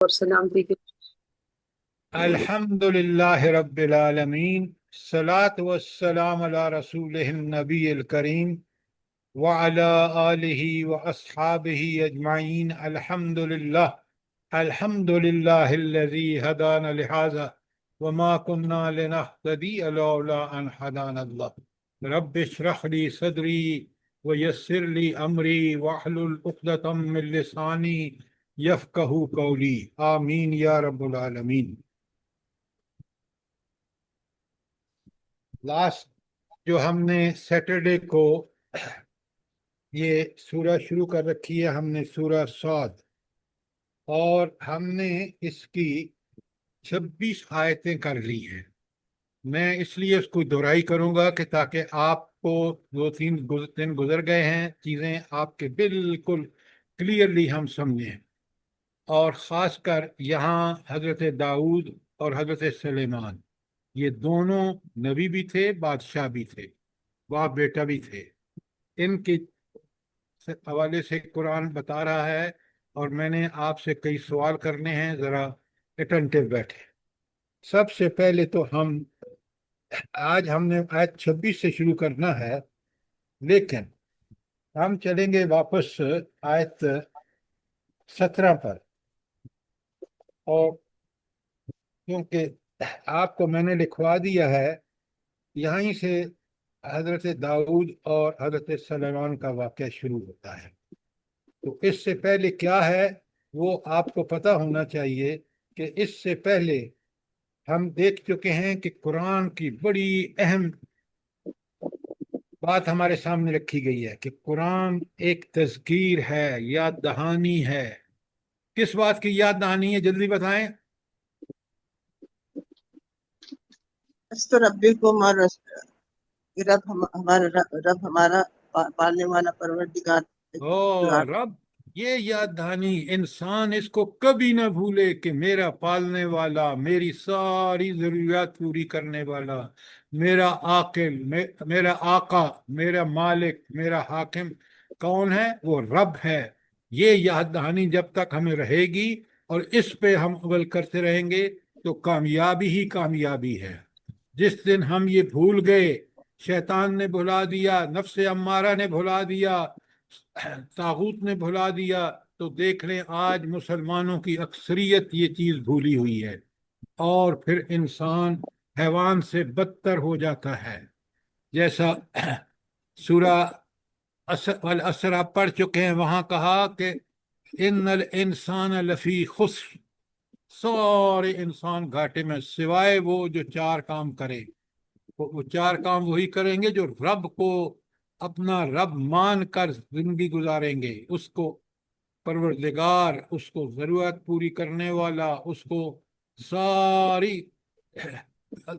اور سلامتی کے الحمد للہ رب العالمین، الصلاۃ والسلام علی رسولہ النبی الکریم وعلی آلہ واصحابہ اجمعین۔ الحمد للہ الذی ہدانا لہذا وما كنا لنہتدی لولا ان ہدانا اللہ۔ رب اشرح لی صدری ویسر لی امری واحلل عقدۃ من لسانی یفقہوا قولی، آمین یا رب العالمین۔ لاسٹ جو ہم نے سیٹرڈے کو یہ سورہ شروع کر رکھی ہے، ہم نے سورہ صاد، اور ہم نے اس کی 26 آیتیں کر لی ہیں۔ میں اس لیے اس کو دہرائی کروں گا کہ تاکہ آپ کو دو تین دن گزر گئے ہیں، چیزیں آپ کے بالکل کلیئرلی ہم سمجھیں، اور خاص کر یہاں حضرت داؤد اور حضرت سلیمان یہ دونوں نبی بھی تھے، بادشاہ بھی تھے، باپ بیٹا بھی تھے۔ ان کے حوالے سے قرآن بتا رہا ہے، اور میں نے آپ سے کئی سوال کرنے ہیں، ذرا اٹینٹو بیٹھے۔ سب سے پہلے تو آج ہم نے آیت 26 سے شروع کرنا ہے، لیکن ہم چلیں گے واپس آیت 17 پر، اور کیونکہ آپ کو میں نے لکھوا دیا ہے، یہیں سے حضرت داؤد اور حضرت سلیمان کا واقعہ شروع ہوتا ہے۔ تو اس سے پہلے کیا ہے وہ آپ کو پتہ ہونا چاہیے کہ اس سے پہلے ہم دیکھ چکے ہیں کہ قرآن کی بڑی اہم بات ہمارے سامنے رکھی گئی ہے کہ قرآن ایک تذکیر ہے، یاد دہانی ہے۔ کس بات کی یاد دہانی ہے؟ جلدی بتائیں۔ تو ربی کو رب ہمارا پالنے والا پروردگار رب، یہ یاد دہانی انسان اس کو کبھی نہ بھولے کہ میرا پالنے والا، میری ساری ضروریات پوری کرنے والا، میرا عاقل، میرا آقا، میرا مالک، میرا حاکم کون ہے؟ وہ رب ہے۔ یہ یاد دہانی جب تک ہمیں رہے گی اور اس پہ ہم عمل کرتے رہیں گے تو کامیابی ہی کامیابی ہے۔ جس دن ہم یہ بھول گئے، شیطان نے بھلا دیا، نفس امارہ نے بھلا دیا، طاغوت نے بھلا دیا، تو دیکھ لیں آج مسلمانوں کی اکثریت یہ چیز بھولی ہوئی ہے، اور پھر انسان حیوان سے بدتر ہو جاتا ہے۔ جیسا سورہ العصر آپ پڑھ چکے ہیں، وہاں کہا کہ ان الانسان لفی خسر، سارے انسان گھاٹے میں سوائے وہ جو چار کام کرے۔ وہ چار کام وہی کریں گے جو رب کو اپنا رب مان کر زندگی گزاریں گے، اس کو پروردگار، اس کو ضرورت پوری کرنے والا، اس کو ساری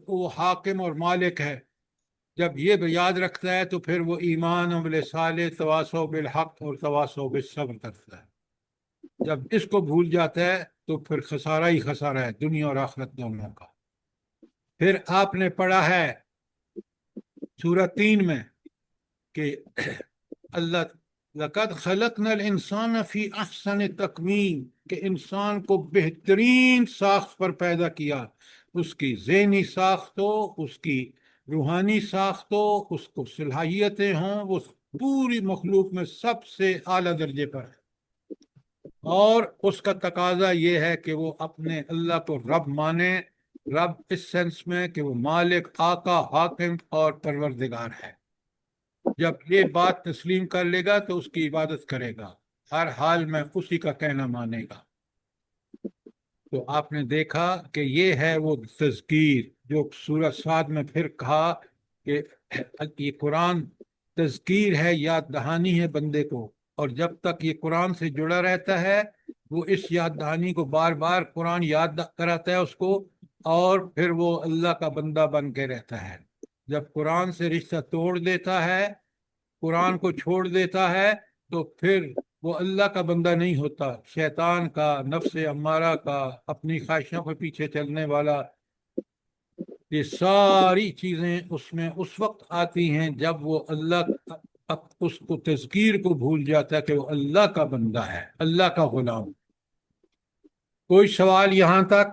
وہ حاکم اور مالک ہے۔ جب یہ یاد رکھتا ہے تو پھر وہ ایمان، عمل صالح، تواصو بالحق اور تواصو بالصبر کرتا ہے۔ جب اس کو بھول جاتا ہے تو پھر خسارہ ہی خسارہ ہے، دنیا اور آخرت دونوں کا۔ پھر آپ نے پڑھا ہے سورہ 3 میں کہ اللہ لقد خلقنا الانسان فی احسن تقویم، کہ انسان کو بہترین ساخت پر پیدا کیا، اس کی ذہنی ساخت ہو، اس کی روحانی ساخت ہو، اس کو صلاحیتیں ہوں، وہ پوری مخلوق میں سب سے اعلیٰ درجے پر ہے۔ اور اس کا تقاضا یہ ہے کہ وہ اپنے اللہ کو رب مانے، رب اس سینس میں کہ وہ مالک، آقا، حاکم اور پروردگار ہے۔ جب یہ بات تسلیم کر لے گا تو اس کی عبادت کرے گا، ہر حال میں اسی کا کہنا مانے گا۔ تو آپ نے دیکھا کہ یہ ہے وہ تذکیر جو سورہ صاد میں پھر کہا کہ یہ قرآن تذکیر ہے، یاد دہانی ہے بندے کو، اور جب تک یہ قرآن سے جڑا رہتا ہے وہ اس یاد دہانی کو بار بار قرآن یاد کراتا ہے اس کو، اور پھر وہ اللہ کا بندہ بن کے رہتا ہے۔ جب قرآن سے رشتہ توڑ دیتا ہے، قرآن کو چھوڑ دیتا ہے، تو پھر وہ اللہ کا بندہ نہیں ہوتا، شیطان کا، نفس امارہ کا، اپنی خواہشوں کے پیچھے چلنے والا۔ یہ ساری چیزیں اس میں اس وقت آتی ہیں جب وہ اللہ اس کو تذکیر کو بھول جاتا ہے کہ وہ اللہ کا بندہ ہے، اللہ کا غلام۔ کوئی سوال یہاں تک؟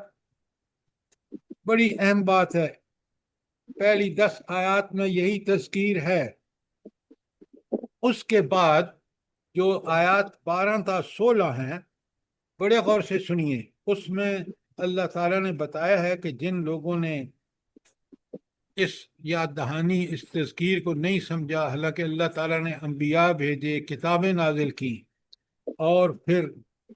بڑی اہم بات ہے، پہلی 10 آیات میں یہی تذکیر ہے، اس کے بعد جو آیات 12 تا 16 ہیں بڑے غور سے سنیے، اس میں اللہ تعالیٰ نے بتایا ہے کہ جن لوگوں نے اس یاد دہانی، اس تذکیر کو نہیں سمجھا، حالانکہ اللہ تعالیٰ نے انبیاء بھیجے، کتابیں نازل کی، اور پھر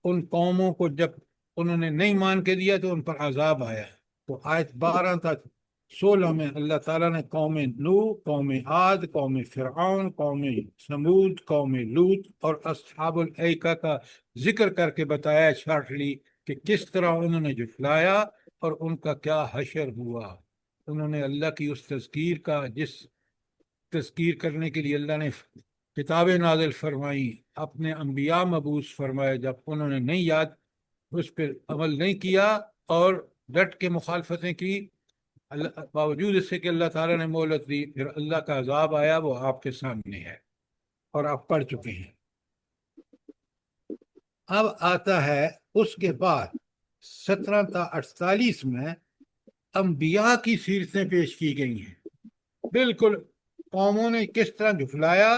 ان قوموں کو جب انہوں نے نہیں مان کے دیا تو ان پر عذاب آیا۔ تو آیت 12 تک 16 میں اللہ تعالیٰ نے قوم نوح، قوم عاد، قوم فرعون، قوم سمود، قوم لوط اور اصحاب الایکہ کا ذکر کر کے بتایا شارٹلی کہ کس طرح انہوں نے جھٹلایا اور ان کا کیا حشر ہوا۔ انہوں نے اللہ کی اس تذکیر کا، جس تذکیر کرنے کے لیے اللہ نے کتابیں نازل فرمائی، اپنے انبیاء مبعوث فرمائے، جب انہوں نے نہیں یاد، اس پہ عمل نہیں کیا اور ڈٹ کے مخالفتیں کی، باوجود اس سے کہ اللہ تعالیٰ نے مہلت دی، پھر اللہ کا عذاب آیا، وہ آپ کے سامنے ہے اور آپ پڑھ چکے ہیں۔ اب آتا ہے اس کے بعد 17 تا 48 میں انبیاء کی سیرتیں پیش کی گئی ہیں، بالکل قوموں نے کس طرح جھٹلایا،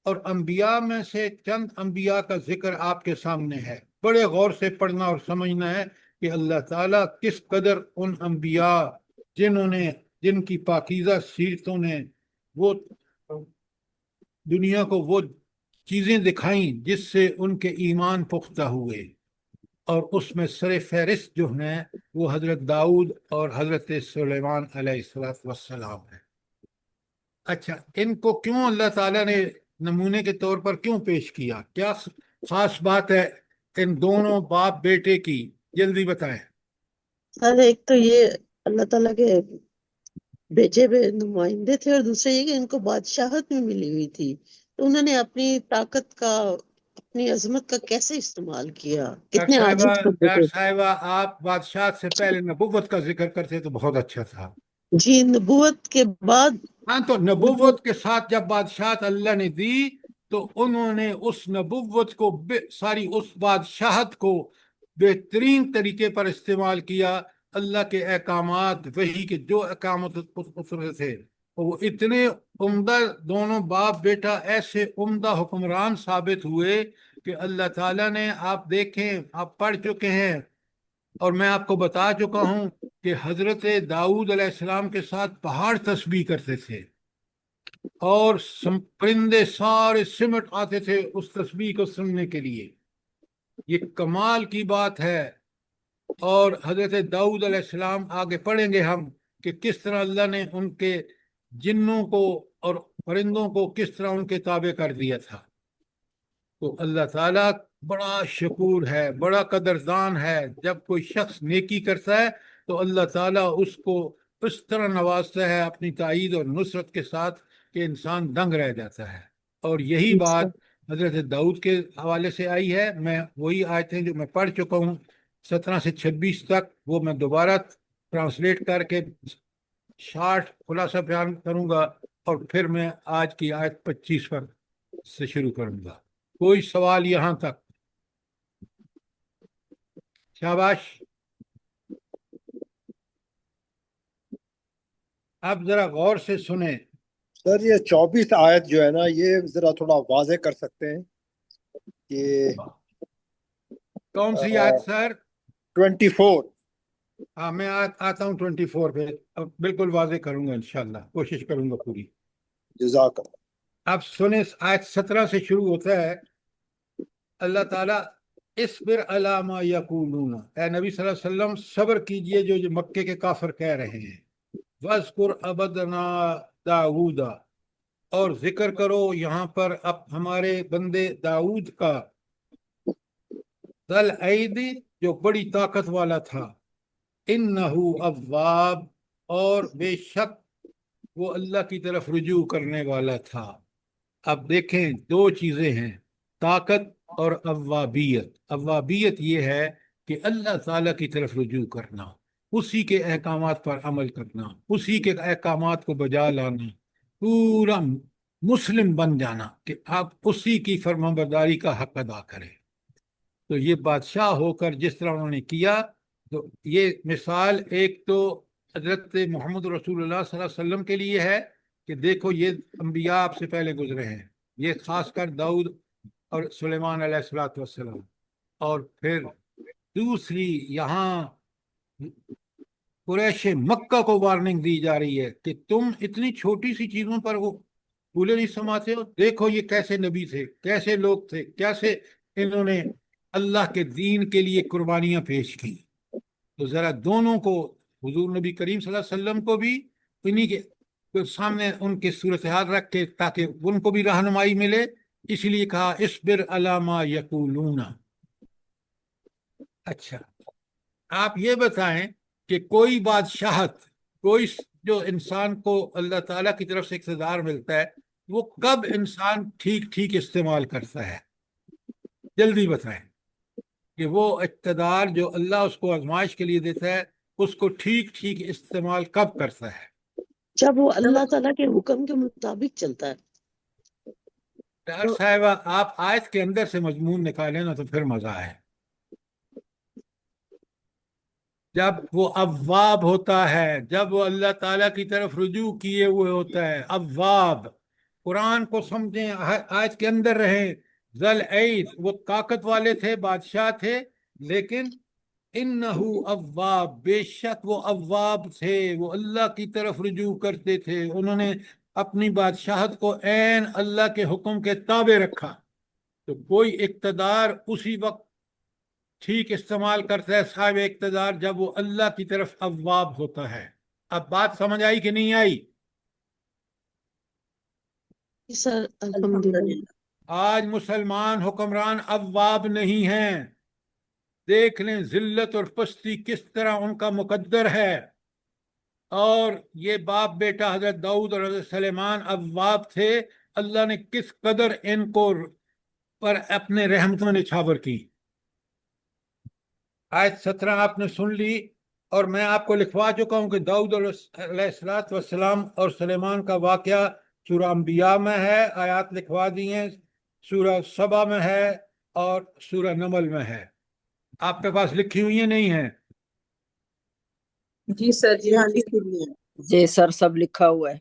اور انبیاء میں سے چند انبیاء کا ذکر آپ کے سامنے ہے۔ بڑے غور سے پڑھنا اور سمجھنا ہے کہ اللہ تعالیٰ کس قدر ان انبیاء جن کی پاکیزہ سیرتوں نے وہ دنیا کو وہ چیزیں دکھائیں جس سے ان کے ایمان پختہ ہوئے، اور اس میں سر فہرست جو ہیں وہ حضرت داؤد اور حضرت سلیمان علیہ السلام ہیں۔ اچھا، ان کو کیوں اللہ تعالیٰ نے نمونے کے طور پر کیوں پیش کیا؟ کیا خاص بات ہے ان دونوں باپ بیٹے کی؟ جلدی بتائیں۔ سر ایک تو یہ اللہ تعالیٰ کے بھیجے ہوئے نمائندے تھے، اور دوسرے یہ کہ ان کو بادشاہت میں ملی ہوئی تھی، تو انہوں نے اپنی طاقت کا، اپنی عظمت کا کیسے استعمال کیا، کتنے عاجز بندے ڈاکٹر تھے۔ صاحبہ، آپ بادشاہ سے پہلے نبوت کا ذکر کرتے تو بہت اچھا تھا۔ جی، نبوت کے بعد ہاں، تو نبوت کے ساتھ جب بادشاہت اللہ نے دی تو انہوں نے اس نبوت کو، ساری اس بادشاہت کو بہترین طریقے پر استعمال کیا۔ اللہ کے احکامات، وحی کے جو احکامات اترے تھے، وہ اتنے عمدہ، دونوں باپ بیٹا ایسے عمدہ حکمران ثابت ہوئے کہ اللہ تعالیٰ نے، آپ دیکھیں، آپ پڑھ چکے ہیں اور میں آپ کو بتا چکا ہوں کہ حضرت داؤد علیہ السلام کے ساتھ پہاڑ تسبیح کرتے تھے، اور پرندے سارے سمٹ آتے تھے اس تسبیح کو سننے کے لیے۔ یہ کمال کی بات ہے۔ اور حضرت داؤد علیہ السلام، آگے پڑھیں گے ہم کہ کس طرح اللہ نے ان کے جنوں کو اور پرندوں کو کس طرح ان کے تابع کر دیا تھا۔ تو اللہ تعالیٰ بڑا شکور ہے، بڑا قدردان ہے۔ جب کوئی شخص نیکی کرتا ہے تو اللہ تعالیٰ اس کو اس طرح نوازتا ہے اپنی تائید اور نصرت کے ساتھ کہ انسان دنگ رہ جاتا ہے۔ اور یہی بات حضرت داؤد کے حوالے سے آئی ہے۔ میں وہی آیتیں جو میں پڑھ چکا ہوں 17 سے 26 تک، وہ میں دوبارہ ٹرانسلیٹ کر کے شارٹ خلاصہ بیان کروں گا، اور پھر میں آج کی آیت 25 پر سے شروع کروں گا۔ کوئی سوال یہاں تک؟ شاباش۔ اب ذرا غور سے سنیں۔ سر یہ 24 آیت جو ہے نا، یہ ذرا تھوڑا واضح کر سکتے ہیں کہ کون سی آیت سر؟ 24۔ ہاں، میں آتا ہوں 24 پہ، اب بالکل واضح کروں گا، انشاءاللہ کوشش کروں گا پوری۔ جزاک اللہ۔ اب سنیں، آیت 17 سے شروع ہوتا ہے۔ اللہ تعالیٰ، اصبر علی ما یقولون، اے نبی صلی اللہ علیہ وسلم صبر کیجئے جو مکے کے کافر کہہ رہے ہیں۔ وَاذْكُرْ عَبْدَنَا داؤد، اور ذکر کرو یہاں پر اب ہمارے بندے داؤد کا، ذل ایدی، جو بڑی طاقت والا تھا، انہو اواب، اور بے شک وہ اللہ کی طرف رجوع کرنے والا تھا۔ اب دیکھیں، دو چیزیں ہیں، طاقت اور اوابیت۔ اوابیت یہ ہے کہ اللہ تعالیٰ کی طرف رجوع کرنا، اسی کے احکامات پر عمل کرنا، اسی کے احکامات کو بجا لانا، پورا مسلم بن جانا کہ آپ اسی کی فرمانبرداری کا حق ادا کریں۔ تو یہ بادشاہ ہو کر جس طرح انہوں نے کیا، تو یہ مثال ایک تو حضرت محمد رسول اللہ صلی اللہ علیہ وسلم کے لیے ہے کہ دیکھو یہ انبیاء آپ سے پہلے گزرے ہیں، یہ خاص کر داؤد اور سلیمان علیہ الصلوۃ والسلام. اور پھر دوسری یہاں قریش مکہ کو وارننگ دی جا رہی ہے کہ تم اتنی چھوٹی سی چیزوں پر وہ پھولے نہیں سماتے ہو. دیکھو یہ کیسے نبی تھے، کیسے لوگ تھے، کیسے انہوں نے اللہ کے دین کے لیے قربانیاں پیش کی. تو ذرا دونوں کو، حضور نبی کریم صلی اللہ علیہ وسلم کو بھی انہی کے سامنے ان کی صورتحال رکھ کے، تاکہ ان کو بھی رہنمائی ملے. اس لیے کہا اصبر علی ما یقولون. اچھا، آپ یہ بتائیں کہ کوئی بادشاہت، کوئی جو انسان کو اللہ تعالیٰ کی طرف سے اقتدار ملتا ہے، وہ کب انسان ٹھیک ٹھیک استعمال کرتا ہے؟ جلدی بتائیں کہ وہ اقتدار جو اللہ اس کو آزمائش کے لیے دیتا ہے، اس کو ٹھیک ٹھیک استعمال کب کرتا ہے؟ جب وہ اللہ تعالیٰ کے حکم کے مطابق چلتا ہے. ڈاکٹر صاحبہ، آپ آیت کے اندر سے مضمون نکالیں نا تو پھر مزہ ہے. جب وہ اواب ہوتا ہے، جب وہ اللہ تعالیٰ کی طرف رجوع کیے ہوئے ہوتا ہے، اواب. قرآن کو سمجھیں، آج کے اندر رہیں. ذل عید، وہ طاقت والے تھے، بادشاہ تھے، لیکن انہو اواب، بے شک وہ اواب تھے، وہ اللہ کی طرف رجوع کرتے تھے. انہوں نے اپنی بادشاہت کو عین اللہ کے حکم کے تابع رکھا. تو کوئی اقتدار اسی وقت ٹھیک استعمال کرتا ہے صاحب اقتدار جب وہ اللہ کی طرف اواب ہوتا ہے. اب بات سمجھ آئی کہ نہیں آئی؟ سر الحمدللہ. آج مسلمان حکمران اواب نہیں ہیں. دیکھ لیں ذلت اور پستی کس طرح ان کا مقدر ہے. اور یہ باپ بیٹا حضرت داؤد اور حضرت سلیمان اواب تھے. اللہ نے کس قدر ان کو پر اپنے رحمتوں نے چھاور کی. آیت 17 آپ نے سن لی، اور میں آپ کو لکھوا چکا ہوں کہ داؤد علیہ السلام اور سلیمان کا واقعہ سورہ انبیاء میں ہے، آیات لکھوا دی ہیں، سورہ سبا میں ہے اور سورہ نمل میں ہے. آپ کے پاس لکھی ہوئی ہیں نہیں ہیں؟ جی سر، جی ہاں لکھی ہوئی ہے. جی سر، سب لکھا ہوا ہے.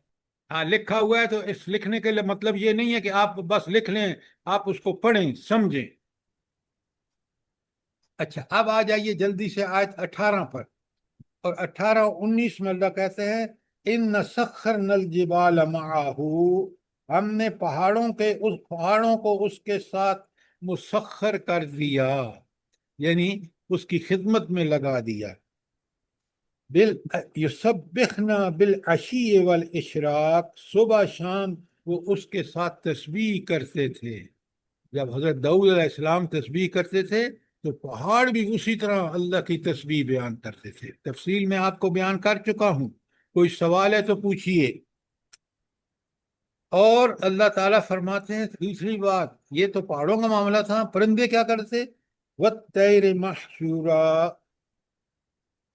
ہاں لکھا ہوا ہے. تو اس لکھنے کے مطلب یہ نہیں ہے کہ آپ بس لکھ لیں، آپ اس کو پڑھیں سمجھیں. اچھا، اب آ جائیے جلدی سے آیت 18 پر. اور 18 19 میں اللہ کہتے ہیں ان سخرنا الجبال معه، ہم نے پہاڑوں کو اس کے ساتھ مسخر کر دیا، یعنی اس کی خدمت میں لگا دیا. یسبحنا بالعشی والاشراق، صبح شام وہ اس کے ساتھ تسبیح کرتے تھے. جب حضرت داؤد علیہ السلام تسبیح کرتے تھے تو پہاڑ بھی اسی طرح اللہ کی تسبیح بیان کرتے تھے. تفصیل میں آپ کو بیان کر چکا ہوں، کوئی سوال ہے تو پوچھیے. اور اللہ تعالیٰ فرماتے ہیں دوسری بات، یہ تو پہاڑوں کا معاملہ تھا، پرندے کیا کرتے؟ وَالطَّيْرِ مَحْشُورًا،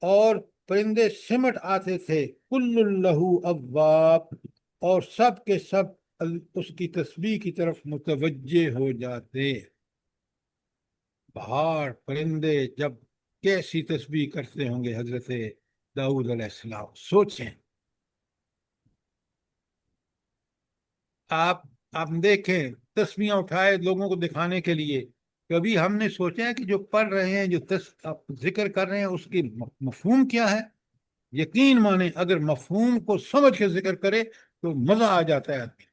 اور پرندے سمٹ آتے تھے. کُلٌّ لَهُ أَوَّابٌ، اور سب کے سب اس کی تسبیح کی طرف متوجہ ہو جاتے. پہاڑ پرندے جب کیسی تسبیح کرتے ہوں گے حضرت داؤد علیہ السلام، سوچیں. آپ دیکھیں تسبیحاں اٹھائے لوگوں کو دکھانے کے لیے. کبھی ہم نے سوچا ہے کہ جو پڑھ رہے ہیں، جو ذکر کر رہے ہیں، اس کی مفہوم کیا ہے؟ یقین مانیں اگر مفہوم کو سمجھ کے ذکر کرے تو مزہ آ جاتا ہے آدمی.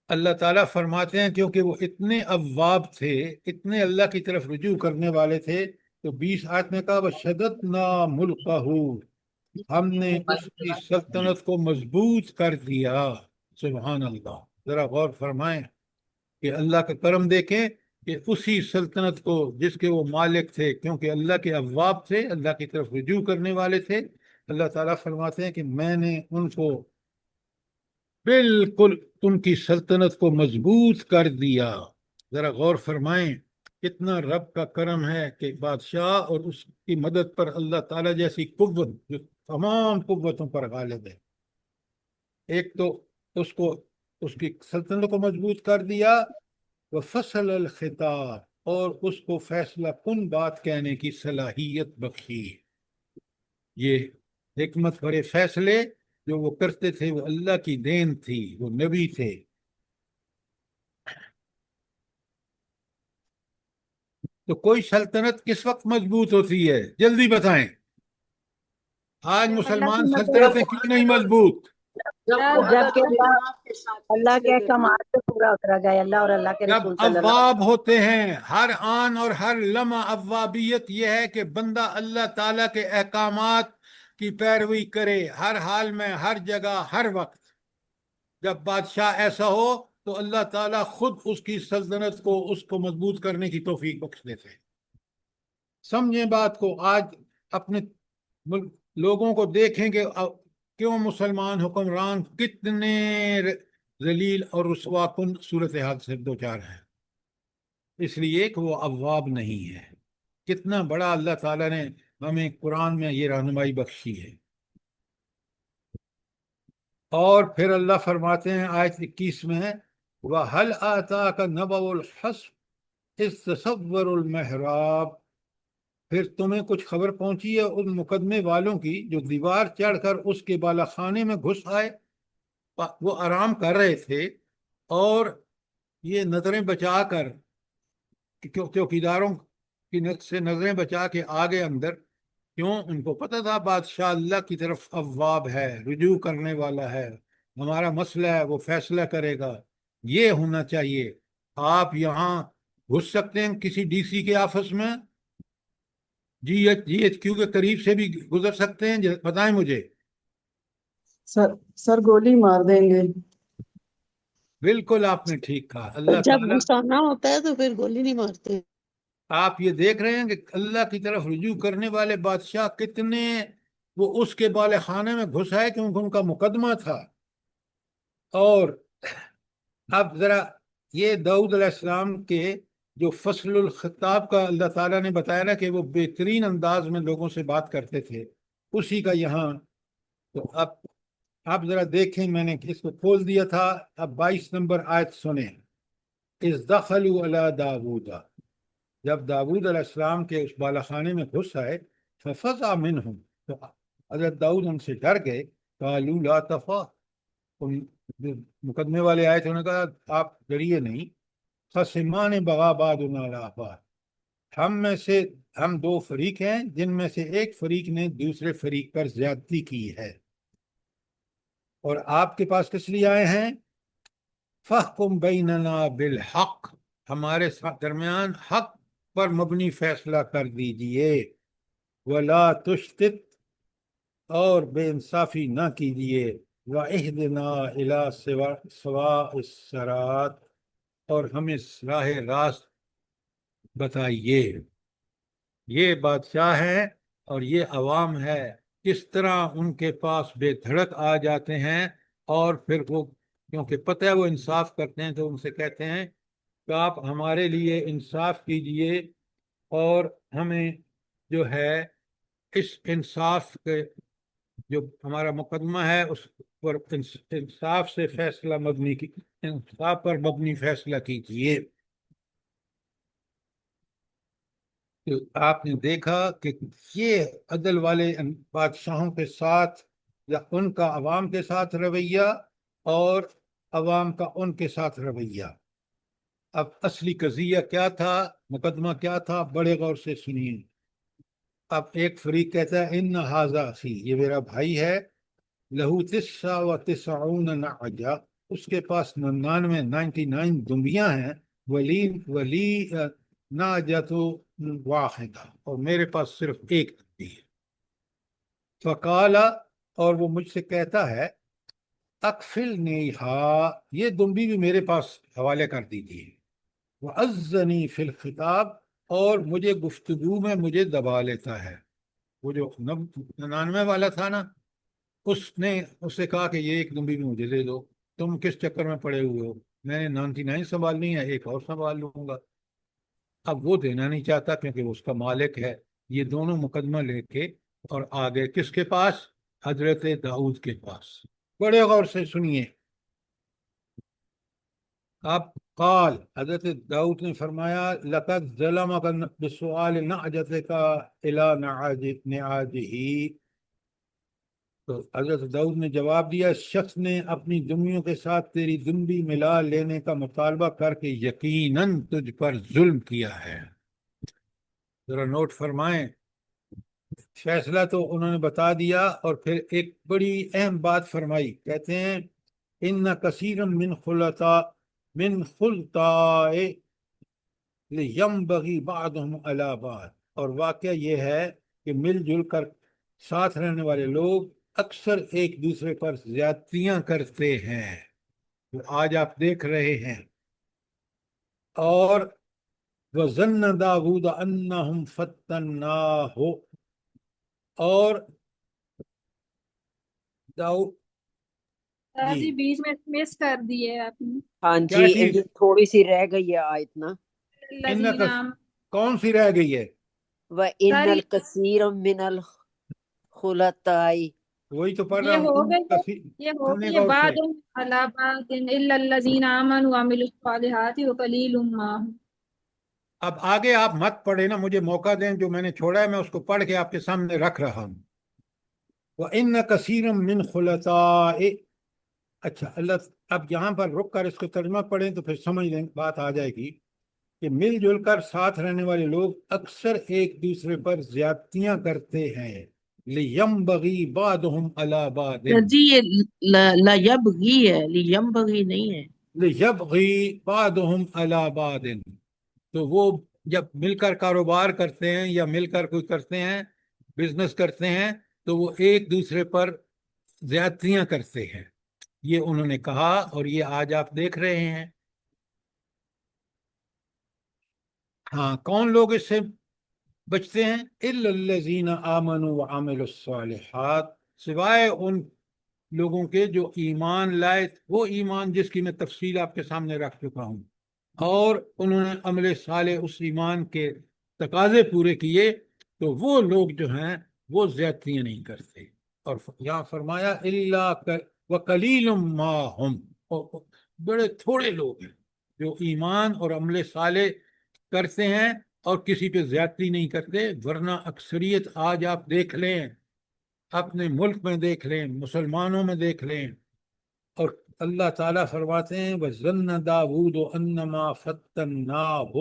اللہ تعالیٰ فرماتے ہیں کیونکہ وہ اتنے اواب تھے، اتنے اللہ کی طرف رجوع کرنے والے تھے، تو 20 آیت میں کہا وَشَدَدْنَا مُلْكَهُ، ہم نے اس کی سلطنت کو مضبوط کر دیا. سبحان اللہ. ذرا غور فرمائیں کہ اللہ کا کرم دیکھیں کہ اسی سلطنت کو جس کے وہ مالک تھے، کیونکہ اللہ کے اواب تھے، اللہ کی طرف رجوع کرنے والے تھے، اللہ تعالیٰ فرماتے ہیں کہ میں نے ان کو بالکل ان کی سلطنت کو مضبوط کر دیا. ذرا غور فرمائیں کتنا رب کا کرم ہے کہ بادشاہ اور اس کی مدد پر اللہ تعالیٰ جیسی قوت جو تمام قوتوں پر غالب ہے. ایک تو اس کی سلطنت کو مضبوط کر دیا، وفصل الخطاب، اور اس کو فیصلہ کن بات کہنے کی صلاحیت بخشی۔ یہ حکمت بھرے فیصلے جو وہ کرتے تھے وہ اللہ کی دین تھی، وہ نبی تھے۔ تو کوئی سلطنت کس وقت مضبوط ہوتی ہے؟ جلدی بتائیں، آج جب اللہ کی مسلمان مدد، سلطنتیں کیوں نہیں مضبوط؟ جب جب وہ اللہ کہ کے اللہ انصاف کے ساتھ اللہ کے فیصلے دیتے احکامات کو پورا اترا جائے، اللہ اور اللہ کے جب رسول صلی اللہ اواب ہوتے ہیں، ہر آن اور ہر لمحہ اوابیت یہ ہے کہ بندہ اللہ تعالیٰ کے احکامات کی پیروی کرے، ہر حال میں، ہر جگہ، ہر وقت۔ جب بادشاہ ایسا ہو تو اللہ تعالیٰ خود اس کی سلطنت کو، اس کو مضبوط کرنے کی توفیق بخش دیتے ہیں۔ سمجھیں بات کو۔ آج اپنے لوگوں کو دیکھیں کہ کیوں مسلمان حکمران کتنے ذلیل اور رسوا کن صورتحال سے دوچار ہیں، اس لیے کہ وہ اواب نہیں ہے۔ کتنا بڑا اللہ تعالیٰ نے ہمیں قرآن میں یہ رہنمائی بخشی ہے۔ اور پھر اللہ فرماتے ہیں آیت 21 میں، وَهَلْ آتَاكَ نَبَأُ الْخَصْمِ إِذْ تَسَوَّرُوا الْمِحْرَابَ، پھر تمہیں کچھ خبر پہنچی ہے ان مقدمے والوں کی جو دیوار چڑھ کر اس کے بالا خانے میں گھس آئے۔ وہ آرام کر رہے تھے اور یہ نظریں بچا کر، چوکیداروں کی سے نظریں بچا کے آگے اندر، کیوں؟ ان کو پتہ تھا بادشاہ اللہ کی طرف اواب ہے، رجوع کرنے والا ہے، ہمارا مسئلہ ہے وہ فیصلہ کرے گا، یہ ہونا چاہیے۔ آپ یہاں گھس سکتے ہیں کسی ڈی سی کے آفس میں، جی ایچ کیو کے قریب سے بھی گزر سکتے ہیں، بتائیں مجھے۔ سر گولی مار دیں گے۔ بالکل آپ نے ٹھیک کہا۔ اللہ جب تعالیٰ، غصہ نہ ہوتا ہے تو پھر گولی نہیں مارتے۔ آپ یہ دیکھ رہے ہیں کہ اللہ کی طرف رجوع کرنے والے بادشاہ کتنے، وہ اس کے بالے خانے میں گھس آئے کیونکہ ان کا مقدمہ تھا۔ اور اب ذرا یہ داؤد علیہ السلام کے جو فصل الخطاب کا اللہ تعالیٰ نے بتایا نا کہ وہ بہترین انداز میں لوگوں سے بات کرتے تھے، اسی کا یہاں۔ تو اب ذرا دیکھیں، میں نے اس کو کھول دیا تھا، اب 22 نمبر آیت سنیں۔ اِذْ دَخَلُوا عَلَىٰ دَاوُودَ، جب داؤد علیہ السلام کے اس بالا خانے میں گھس آئے، فَفَزَعَ مِنْهُمْ، تو حضرت داؤد ان سے ڈر گئے، قَالُوا لَا تَخَافْ، مقدمے والے آئے تھے، انہوں نے کہا آپ ڈریے نہیں، خَصِمَانِ بَغَىٰ بَعْضُنَا عَلَىٰ بَعْضٍ، ہم میں سے ہم دو فریق ہیں جن میں سے ایک فریق نے دوسرے فریق پر زیادتی کی ہے، اور آپ کے پاس کس لیے آئے ہیں؟ فَحْكُم بَيْنَنَا بِالْحَقِّ، ہمارے درمیان حق پر مبنی فیصلہ کر دیجئے، وَلَا تُشْتِتْ، اور بے انصافی نہ کیجئے، وَإِهْدِنَا إِلَىٰ سَوَاءِ الصِّرَاطِ، اور ہمیں راہ راست بتائیے۔ یہ بادشاہ ہیں اور یہ عوام ہے، کس طرح ان کے پاس بے دھڑک آ جاتے ہیں، اور پھر وہ کیونکہ پتہ ہے وہ انصاف کرتے ہیں تو ان سے کہتے ہیں کہ آپ ہمارے لیے انصاف کیجئے، اور ہمیں جو ہے اس انصاف کے جو ہمارا مقدمہ ہے اس پر انصاف سے فیصلہ مبنی کی، انصاف پر مبنی فیصلہ کیجئے۔ تو آپ نے دیکھا کہ یہ عدل والے بادشاہوں کے ساتھ یا ان کا عوام کے ساتھ رویہ اور عوام کا ان کے ساتھ رویہ۔ اب اصلی قضیہ کیا تھا، مقدمہ کیا تھا، بڑے غور سے سنیے۔ اب ایک فریق کہتا ہے ان ھذا اخی، یہ میرا بھائی ہے، لہو 99 نعجہ، اس کے پاس 99 دمبیاں ہیں، ولی نعجۃ واحدہ، اور میرے پاس صرف ایک دمبی ہے۔ فقال، اور وہ مجھ سے کہتا ہے، اکفلنیھا، یہ دمبی بھی میرے پاس حوالے کر دیجیے، وعزنی فی الخطاب، اور مجھے گفتگو میں مجھے دبا لیتا ہے۔ وہ جو 99 والا تھا نا، اس نے اس سے کہا کہ یہ ایک دمبی بھی مجھے دے دو، تم کس چکر میں پڑے ہوئے ہو، میں نے 99 سنبھالنی ہے، ایک اور سنبھال لوں گا۔ اب وہ دینا نہیں چاہتا کیونکہ وہ اس کا مالک ہے۔ یہ دونوں مقدمہ لے کے اور آگے کس کے پاس؟ حضرت داؤد کے پاس۔ بڑے غور سے سنیے۔ اب قال حضرت داؤد نے فرمایا لقد ظلمك بسؤال نعجتك الى نعاجه، تو حضرت داؤد نے جواب دیا اس شخص نے اپنی دمیوں کے ساتھ تیری دمبی ملا لینے کا مطالبہ کر کے یقیناً تجھ پر ظلم کیا ہے۔ ذرا نوٹ فرمائیں، فیصلہ تو انہوں نے بتا دیا اور پھر ایک بڑی اہم بات فرمائی، کہتے ہیں ان کثیرا من خلطاء لینبغی بعضهم علی بعض، اور واقعہ یہ ہے کہ مل جل کر ساتھ رہنے والے لوگ اکثر ایک دوسرے پر زیادتیاں کرتے ہیں، جو آج آپ دیکھ رہے ہیں۔ اور وَظَنَّ دَاوُودَ أَنَّهُمْ فَتَّنَّاهُ، اور داؤد جی جی بیچ میں مس کر دی ہے آپ نے۔ ہاں کیا جی چیز؟ تھوڑی سی رہ گئی ہے آیت نا، الذین کون سی رہ گئی ہے؟ وَإِنَّ ساری الْكَثِيرَ مِنَ الْخُلَطَاءِ، وہی تو پڑھ رہا یہ ہوں، ہو ان گئی ہے، کثیر یہ ہو سننے گئی کا ہے اس سے بعد علی بعد الا الذین آمنوا وعملوا الصالحات وقلیل ما هم۔ اب آگے آپ مت پڑھے نا، مجھے موقع دیں، جو میں نے چھوڑا ہے میں اس کو پڑھ کے آپ کے سامنے رکھ رہا ہوں۔ وَإِنَّ كَثِيرًا مِّنْ خُلَطَاءِ، اچھا اللہ اب یہاں پر رک کر اس کو ترجمہ پڑھیں تو پھر سمجھ لیں، بات آ جائے گی کہ مل جل کر ساتھ رہنے والے لوگ اکثر ایک دوسرے پر زیادتیاں کرتے ہیں۔ لِيَنبَغِي بَعْضُهُمْ عَلَى بَعْضٍ، جی یہ لا یبغی ہے، لیمبغی نہیں ہے۔ لِيَبْغِي بَعْضُهُمْ عَلَى بَعْضٍ، تو وہ جب مل کر کاروبار کرتے ہیں یا مل کر کوئی کرتے ہیں، بزنس کرتے ہیں، تو وہ ایک دوسرے پر زیادتیاں کرتے ہیں، یہ انہوں نے کہا، اور یہ آج آپ دیکھ رہے ہیں۔ ہاں، کون لوگ اس سے بچتے ہیں؟ الا الذین آمنوا وعملوا الصالحات، سوائے ان لوگوں کے جو ایمان لائے، وہ ایمان جس کی میں تفصیل آپ کے سامنے رکھ چکا ہوں، اور انہوں نے عمل صالح اس ایمان کے تقاضے پورے کیے، تو وہ لوگ جو ہیں وہ زیادتیاں نہیں کرتے۔ اور یہاں فرمایا اللہ وقلیل ما ہم، بڑے تھوڑے لوگ ہیں جو ایمان اور عمل صالح کرتے ہیں اور کسی پہ زیادتی نہیں کرتے، ورنہ اکثریت آج آپ دیکھ لیں، اپنے ملک میں دیکھ لیں، مسلمانوں میں دیکھ لیں، اور اللہ تعالیٰ فرماتے ہیں وَظَنَّ دَاوُودُ أَنَّمَا فَتَّنَّاهُ،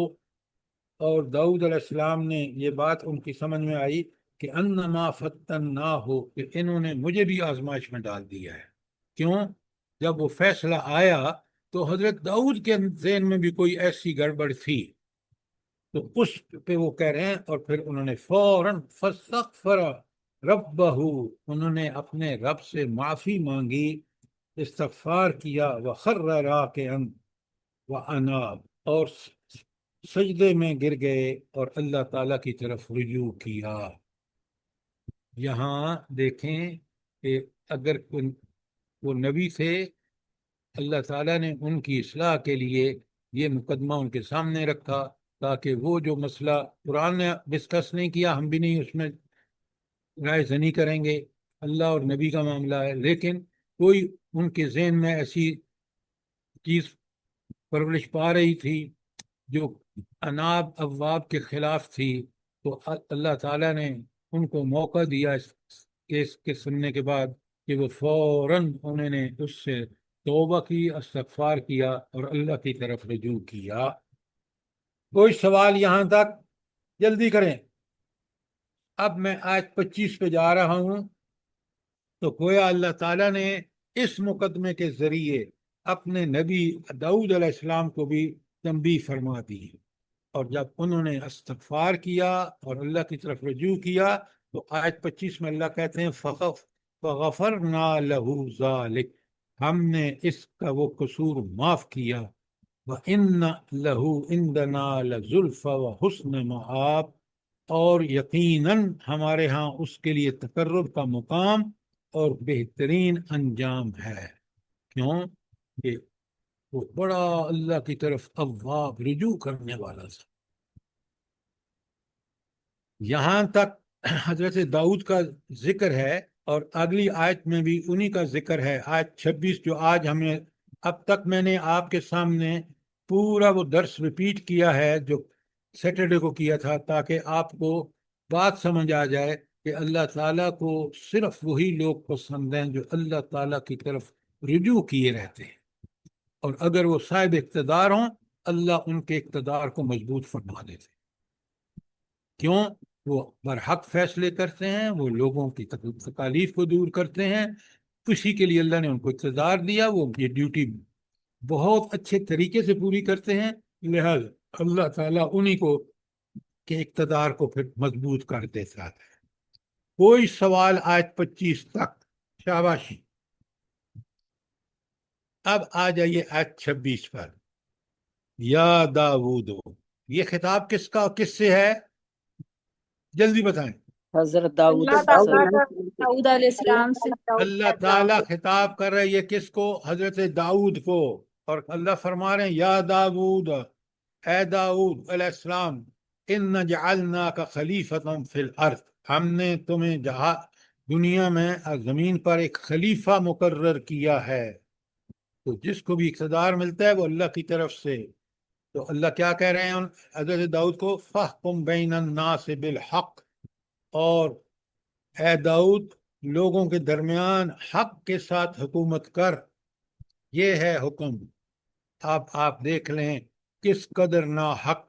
اور داؤد علیہ السلام نے یہ بات ان کی سمجھ میں آئی کہ انما فتناہ، کہ انہوں نے مجھے بھی آزمائش میں ڈال دیا ہے۔ کیوں؟ جب وہ فیصلہ آیا تو حضرت داؤد کے ذہن میں بھی کوئی ایسی گڑبڑ تھی، تو اس پہ وہ کہہ رہے ہیں، اور پھر انہوں نے فوراً فاستغفر ربہ، انہوں نے اپنے رب سے معافی مانگی، استغفار کیا، وخر راکعا واناب، اور سجدے میں گر گئے اور اللہ تعالیٰ کی طرف رجوع کیا۔ یہاں دیکھیں کہ اگر وہ نبی تھے، اللہ تعالیٰ نے ان کی اصلاح کے لیے یہ مقدمہ ان کے سامنے رکھا، تاکہ وہ جو مسئلہ قرآن نے ڈسکس نہیں کیا، ہم بھی نہیں اس میں رائے زنی کریں گے، اللہ اور نبی کا معاملہ ہے، لیکن کوئی ان کے ذہن میں ایسی چیز پرورش پا رہی تھی جو اناب اواب کے خلاف تھی، تو اللہ تعالیٰ نے ان کو موقع دیا اس کیس کے سننے کے بعد کہ وہ فوراً انہوں نے اس سے توبہ کی، استغفار کیا اور اللہ کی طرف رجوع کیا۔ کوئی سوال یہاں تک؟ جلدی کریں۔ اب میں آیت 25 پہ جا رہا ہوں، تو گویا اللہ تعالیٰ نے اس مقدمے کے ذریعے اپنے نبی داؤد علیہ السلام کو بھی تنبیہ فرما دی، اور جب انہوں نے استغفار کیا اور اللہ کی طرف رجوع کیا تو آیت 25 میں اللہ کہتے ہیں فغفرنا لہ ذالک، ہم نے اس کا وہ قصور معاف کیا، وَإِنَّ لَهُ عِندَنَا لَزُلْفَى وَحُسْنَ مَآب، اور یقیناً ہمارے ہاں اس کے لیے تقرب کا مقام اور بہترین انجام ہے۔ کیوں؟ کہ وہ بڑا اللہ کی طرف اواب رجوع کرنے والا تھا۔ یہاں تک حضرت داؤد کا ذکر ہے، اور اگلی آیت میں بھی انہی کا ذکر ہے، آیت 26 جو آج ہمیں اب تک میں نے آپ کے سامنے پورا وہ درس ریپیٹ کیا ہے جو سیٹرڈے کو کیا تھا، تاکہ آپ کو بات سمجھ آ جائے کہ اللہ تعالیٰ کو صرف وہی لوگ پسند ہیں جو اللہ تعالیٰ کی طرف رجوع کیے رہتے ہیں، اور اگر وہ صاحب اقتدار ہوں اللہ ان کے اقتدار کو مضبوط فرما دیتے ہیں۔ کیوں؟ وہ برحق فیصلے کرتے ہیں، وہ لوگوں کی تکالیف کو دور کرتے ہیں، اسی کے لیے اللہ نے ان کو اقتدار دیا، وہ یہ ڈیوٹی بہت اچھے طریقے سے پوری کرتے ہیں، لہذا اللہ تعالیٰ انہی کو کے اقتدار کو پھر مضبوط کر دیتا ہے۔ کوئی سوال آیت 25 تک؟ شاباشی۔ اب آ جائیے آیت 26 پر۔ یا داود، یہ خطاب کس کا کس سے ہے؟ جلدی بتائیں۔ حضرت داؤد اللہ علیہ تعالیٰ السلام۔ داؤد علیہ السلام سے اللہ تعالیٰ خطاب کر رہے ہیں یہ کس کو؟ حضرت داؤد کو، اور اللہ فرما رہے ہیں یا داود، اے داؤد علیہ السلام، ان جعلناک خلیفۃ فی الارض، ہم نے تمہیں دنیا میں زمین پر ایک خلیفہ مقرر کیا ہے۔ تو جس کو بھی اقتدار ملتا ہے وہ اللہ کی طرف سے۔ تو اللہ کیا کہہ رہے ہیں حضرت داؤد کو؟ فاحکم بین الناس بالحق، اور اے داؤد لوگوں کے درمیان حق کے ساتھ حکومت کر، یہ ہے حکم۔ اب آپ دیکھ لیں کس قدر ناحق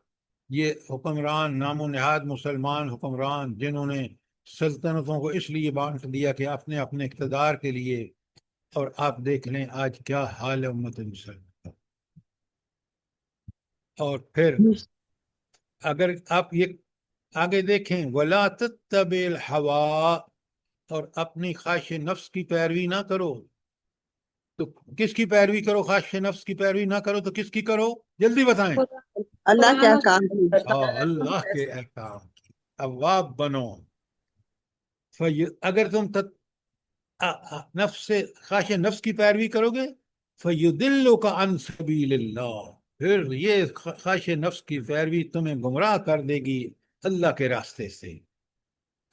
یہ حکمران، نام و نہاد مسلمان حکمران، جنہوں نے سلطنتوں کو اس لیے بانٹ دیا کہ اپنے اپنے اقتدار کے لیے، اور آپ دیکھ لیں آج کیا حال ہے امت مسلمان کا۔ اور پھر اگر آپ یہ آگے دیکھیں، وَلَا تَتَّبِعِ الْهَوَىٰ، اور اپنی خواہش نفس کی پیروی نہ کرو۔ تو کس کی پیروی کرو؟ خواہش نفس کی پیروی نہ کرو تو کس کی کرو؟ جلدی بتائیں۔ اللہ کے احکام کی۔ اللہ کے احکام کی اواب بنو۔ اگر تم نفس سے خواہش نفس کی پیروی کرو گے فَيُضِلُّكَ عَنْ سَبِيلِ اللَّهِ، پھر یہ خواہش نفس کی پیروی تمہیں گمراہ کر دے گی اللہ کے راستے سے۔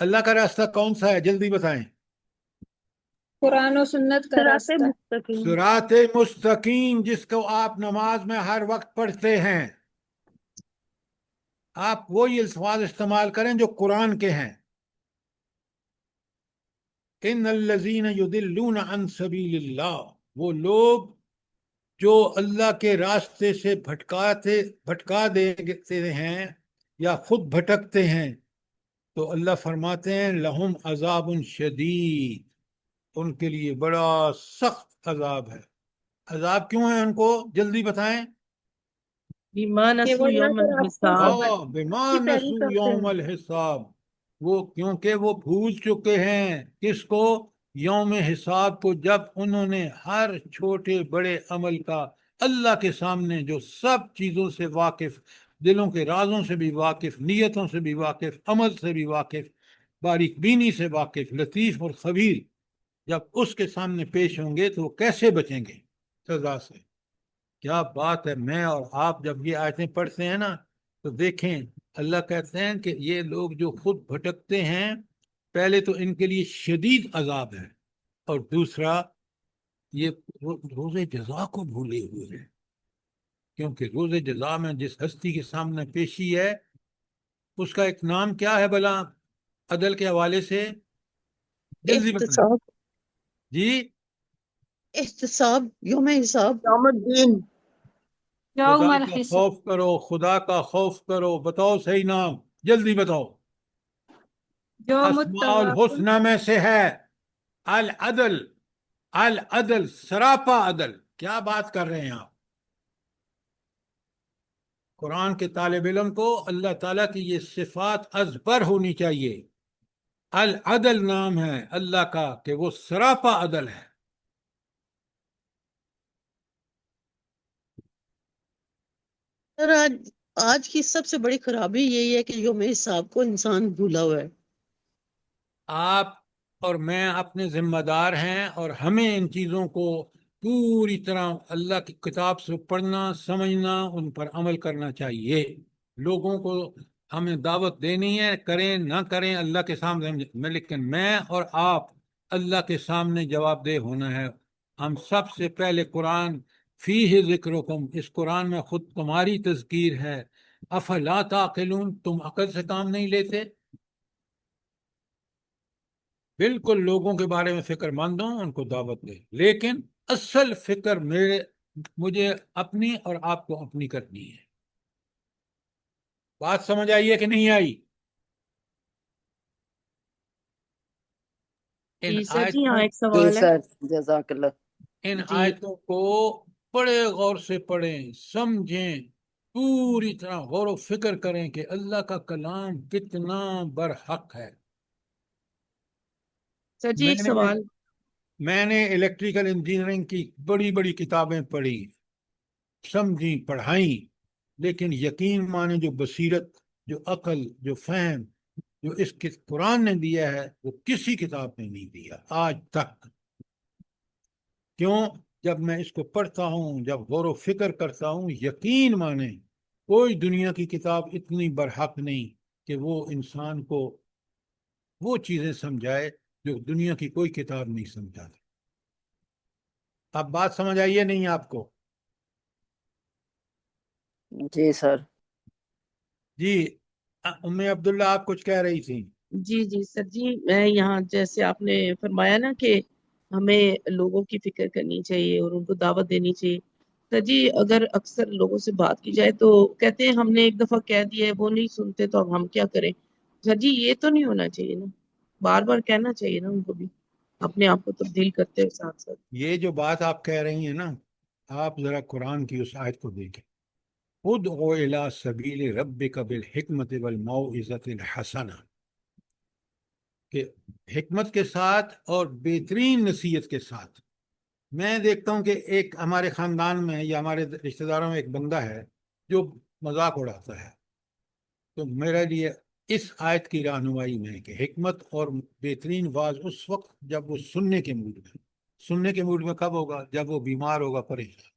اللہ کا راستہ کون سا ہے؟ جلدی بتائیں۔ قرآن و سنت کا راستہ، صراط مستقیم، جس کو آپ نماز میں ہر وقت پڑھتے ہیں۔ آپ وہی الفاظ استعمال کریں جو قرآن کے ہیں۔ ان الذین یضلون عن سبیل اللہ، وہ لوگ جو اللہ کے راستے سے بھٹکا دیتے ہیں یا خود بھٹکتے ہیں، تو اللہ فرماتے ہیں لہم عذاب شدید، ان کے لیے بڑا سخت عذاب ہے۔ عذاب کیوں ہے ان کو؟ جلدی بتائیں۔ بما نسوا یوم الحساب، بما نسوا یوم الحساب، وہ کیونکہ وہ بھول چکے ہیں کس کو؟ یوم حساب کو، جب انہوں نے ہر چھوٹے بڑے عمل کا اللہ کے سامنے، جو سب چیزوں سے واقف، دلوں کے رازوں سے بھی واقف، نیتوں سے بھی واقف، عمل سے بھی واقف، باریک بینی سے واقف، لطیف اور خبیر، جب اس کے سامنے پیش ہوں گے تو وہ کیسے بچیں گے سزا سے؟ کیا بات ہے! میں اور آپ جب یہ آیتیں پڑھتے ہیں نا تو دیکھیں اللہ کہتے ہیں کہ یہ لوگ جو خود بھٹکتے ہیں، پہلے تو ان کے لیے شدید عذاب ہے، اور دوسرا یہ روز جزا کو بھولے ہوئے ہیں، کیونکہ روز جزا میں جس ہستی کے سامنے پیشی ہے اس کا ایک نام کیا ہے بلا عدل کے حوالے سے؟ جلدی بتائیں۔ احتساب، جی، احتساب، یوم حساب، یوم الدین۔ یوم خدا کا الحساب، خوف کرو، خدا کا خوف کرو، بتاؤ صحیح نام، جلدی بتاؤ۔ یوم اسماء التغابن، الحسنہ میں سے ہے العدل، العدل، سراپا عدل۔ کیا بات کر رہے ہیں آپ؟ قرآن کے طالب علم کو اللہ تعالیٰ کی یہ صفات ازبر ہونی چاہیے۔ العدل نام ہے اللہ کا کہ وہ سراپا عدل ہے۔ سر آج کی سب سے بڑی خرابی یہی ہے کہ یوم حساب کو انسان بھولا ہوا ہے۔ آپ اور میں اپنے ذمہ دار ہیں، اور ہمیں ان چیزوں کو پوری طرح اللہ کی کتاب سے پڑھنا، سمجھنا، ان پر عمل کرنا چاہیے۔ لوگوں کو ہمیں دعوت دینی ہے، کریں نہ کریں اللہ کے سامنے، لیکن میں اور آپ اللہ کے سامنے جواب دہ ہونا ہے۔ ہم سب سے پہلے قرآن فیہ ذکرکم، اس قرآن میں خود تمہاری تذکیر ہے، افلا تعقلون، تم عقل سے کام نہیں لیتے؟ بالکل لوگوں کے بارے میں فکر مند ہوں، ان کو دعوت دے، لیکن اصل فکر مجھے اپنی اور آپ کو اپنی کرنی ہے۔ بات سمجھ آئی ہے کہ نہیں آئی؟ ان جی سر، جی ہاں آیتوں ایک جی سوال ہے۔ سر، جزاک اللہ۔ ان جی آیتوں کو بڑے غور سے پڑھیں، سمجھیں، پوری طرح غور و فکر کریں کہ اللہ کا کلام کتنا برحق ہے۔ سر جی میں ایک نے سوال۔ میں نے الیکٹریکل انجینئرنگ کی بڑی بڑی کتابیں پڑھی، سمجھی، پڑھائیں، لیکن یقین مانے جو بصیرت، جو عقل، جو فہم جو اس قرآن نے دیا ہے وہ کسی کتاب نے نہیں دیا آج تک۔ کیوں؟ جب میں اس کو پڑھتا ہوں، جب غور و فکر کرتا ہوں، یقین مانے کوئی دنیا کی کتاب اتنی برحق نہیں کہ وہ انسان کو وہ چیزیں سمجھائے جو دنیا کی کوئی کتاب نہیں سمجھاتی۔ اب بات سمجھ آئی ہے نہیں آپ کو؟ جی سر۔ جی ام عبداللہ، آپ کچھ کہہ رہی تھی؟ جی جی سر جی، میں یہاں جیسے آپ نے فرمایا نا کہ ہمیں لوگوں کی فکر کرنی چاہیے اور ان کو دعوت دینی چاہیے۔ سر جی اگر اکثر لوگوں سے بات کی جائے تو کہتے ہیں ہم نے ایک دفعہ کہہ دیا ہے، وہ نہیں سنتے تو اب ہم کیا کریں؟ سر جی یہ تو نہیں ہونا چاہیے نا، بار بار کہنا چاہیے نا ان کو بھی، اپنے آپ کو تبدیل کرتے ہوئے ساتھ ساتھ۔ یہ جو بات آپ کہہ رہی ہیں نا، آپ ذرا قرآن کی اس آیت کو دیکھیں، ادعو الی سبیل ربک بالحکمت والموعظۃ الحسنہ، کہ حکمت کے ساتھ اور بہترین نصیحت کے ساتھ۔ میں دیکھتا ہوں کہ ایک ہمارے خاندان میں یا ہمارے رشتہ داروں میں ایک بندہ ہے جو مذاق اڑاتا ہے، تو میرے لیے اس آیت کی رہنمائی میں کہ حکمت اور بہترین واعظ اس وقت جب وہ سننے کے موڈ میں کب ہوگا؟ جب وہ بیمار ہوگا، پریشان۔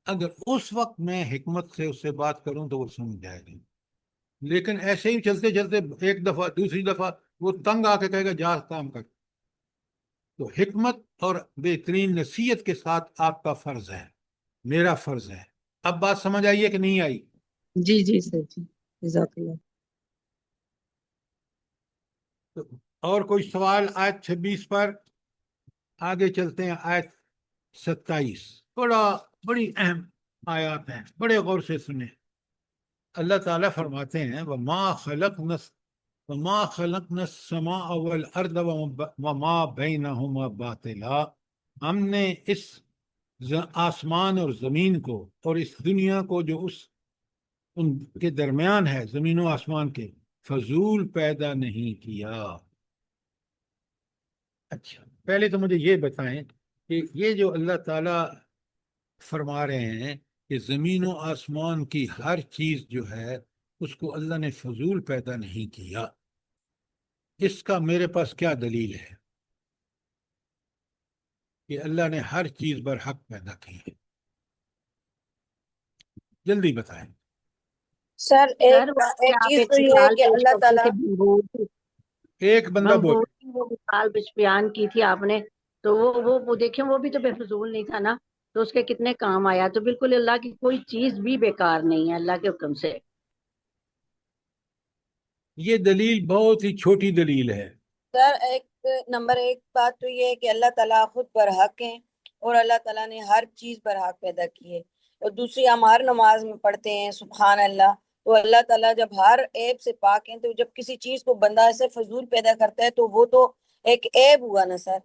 اگر اس وقت میں حکمت سے اس سے بات کروں تو وہ سمجھ جائے گا، لیکن ایسے ہی چلتے چلتے ایک دفعہ دوسری دفعہ وہ تنگ آ کے کہے گا جا کام کر۔ تو حکمت اور بہترین نصیحت کے ساتھ آپ کا فرض ہے، میرا فرض ہے۔ اب بات سمجھ آئی ہے کہ نہیں آئی؟ جی جی سر جی، جزاک اللہ۔ تو اور کوئی سوال آیت 26 پر؟ آگے چلتے ہیں آیت 27۔ بڑی اہم آیات ہیں، بڑے غور سے سنیں۔ اللہ تعالیٰ فرماتے ہیں وَمَا خَلَقْنَا السَّمَاءَ وَالْأَرْضَ وَمَا بَيْنَهُمَا بَاطِلًا، ہم نے اس آسمان اور زمین کو اور اس دنیا کو جو ان کے درمیان ہے، زمین و آسمان کے، فضول پیدا نہیں کیا۔ اچھا، پہلے تو مجھے یہ بتائیں کہ یہ جو اللہ تعالیٰ فرما رہے ہیں کہ زمین و آسمان کی ہر چیز جو ہے اس کو اللہ نے فضول پیدا نہیں کیا، اس کا میرے پاس کیا دلیل ہے کہ اللہ نے ہر چیز برحق پیدا کی ہے؟ جلدی بتائیں۔ سر سر وہ ایک آپ چیز ایک تو یہ ہے مثال کہ پیش اللہ کرتے تعالیٰ، تھے وہ ایک بندہ میم بولے۔ وہ مثال بیان کی تھی آپ نے، تو وہ دیکھیں وہ بھی تو بے فضول نہیں تھا نا، تو اس کے کتنے کام آیا۔ تو بالکل اللہ کی کوئی چیز بھی بیکار نہیں ہے اللہ کے حکم سے۔ یہ دلیل بہت ہی چھوٹی دلیل ہے۔ سر نمبر ایک بات تو یہ ہے کہ اللہ تعالیٰ خود برحق ہیں اور اللہ تعالیٰ نے ہر چیز برحق پیدا کی ہے۔ اور دوسری ہم ہر نماز میں پڑھتے ہیں سبحان اللہ، تو اللہ تعالیٰ جب ہر عیب سے پاک ہیں، تو جب کسی چیز کو بندہ ایسے فضول پیدا کرتا ہے تو وہ تو ایک عیب ہوا نا سر۔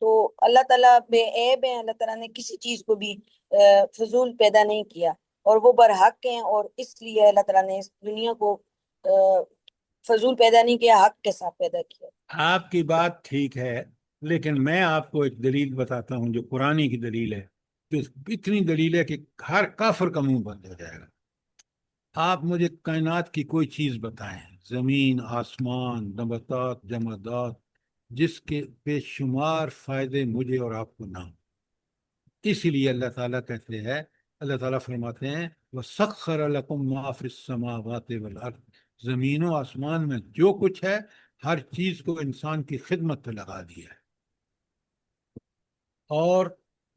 تو اللہ تعالیٰ بے عیب ہیں، اللہ تعالیٰ نے کسی چیز کو بھی فضول پیدا نہیں کیا، اور وہ برحق ہیں، اور اس لیے اللہ تعالیٰ نے اس دنیا کو فضول پیدا نہیں کیا، حق کے ساتھ پیدا کیا۔ آپ کی بات ٹھیک ہے، لیکن میں آپ کو ایک دلیل بتاتا ہوں جو قرآنی کی دلیل ہے، جو اتنی دلیل ہے کہ ہر کافر کا منہ بند ہو جائے گا۔ آپ مجھے کائنات کی کوئی چیز بتائیں، زمین، آسمان، نباتات، جمادات، جس کے بے شمار فائدے مجھے اور آپ کو نہ ہوں۔ اسی لیے اللہ تعالیٰ کہتے ہیں، اللہ تعالیٰ فرماتے ہیں وَسَخَّرَ لَكُم مَّا فِي السَّمَاوَاتِ وَالْأَرْضِ، زمین و آسمان میں جو کچھ ہے ہر چیز کو انسان کی خدمت پہ لگا دیا ہے، اور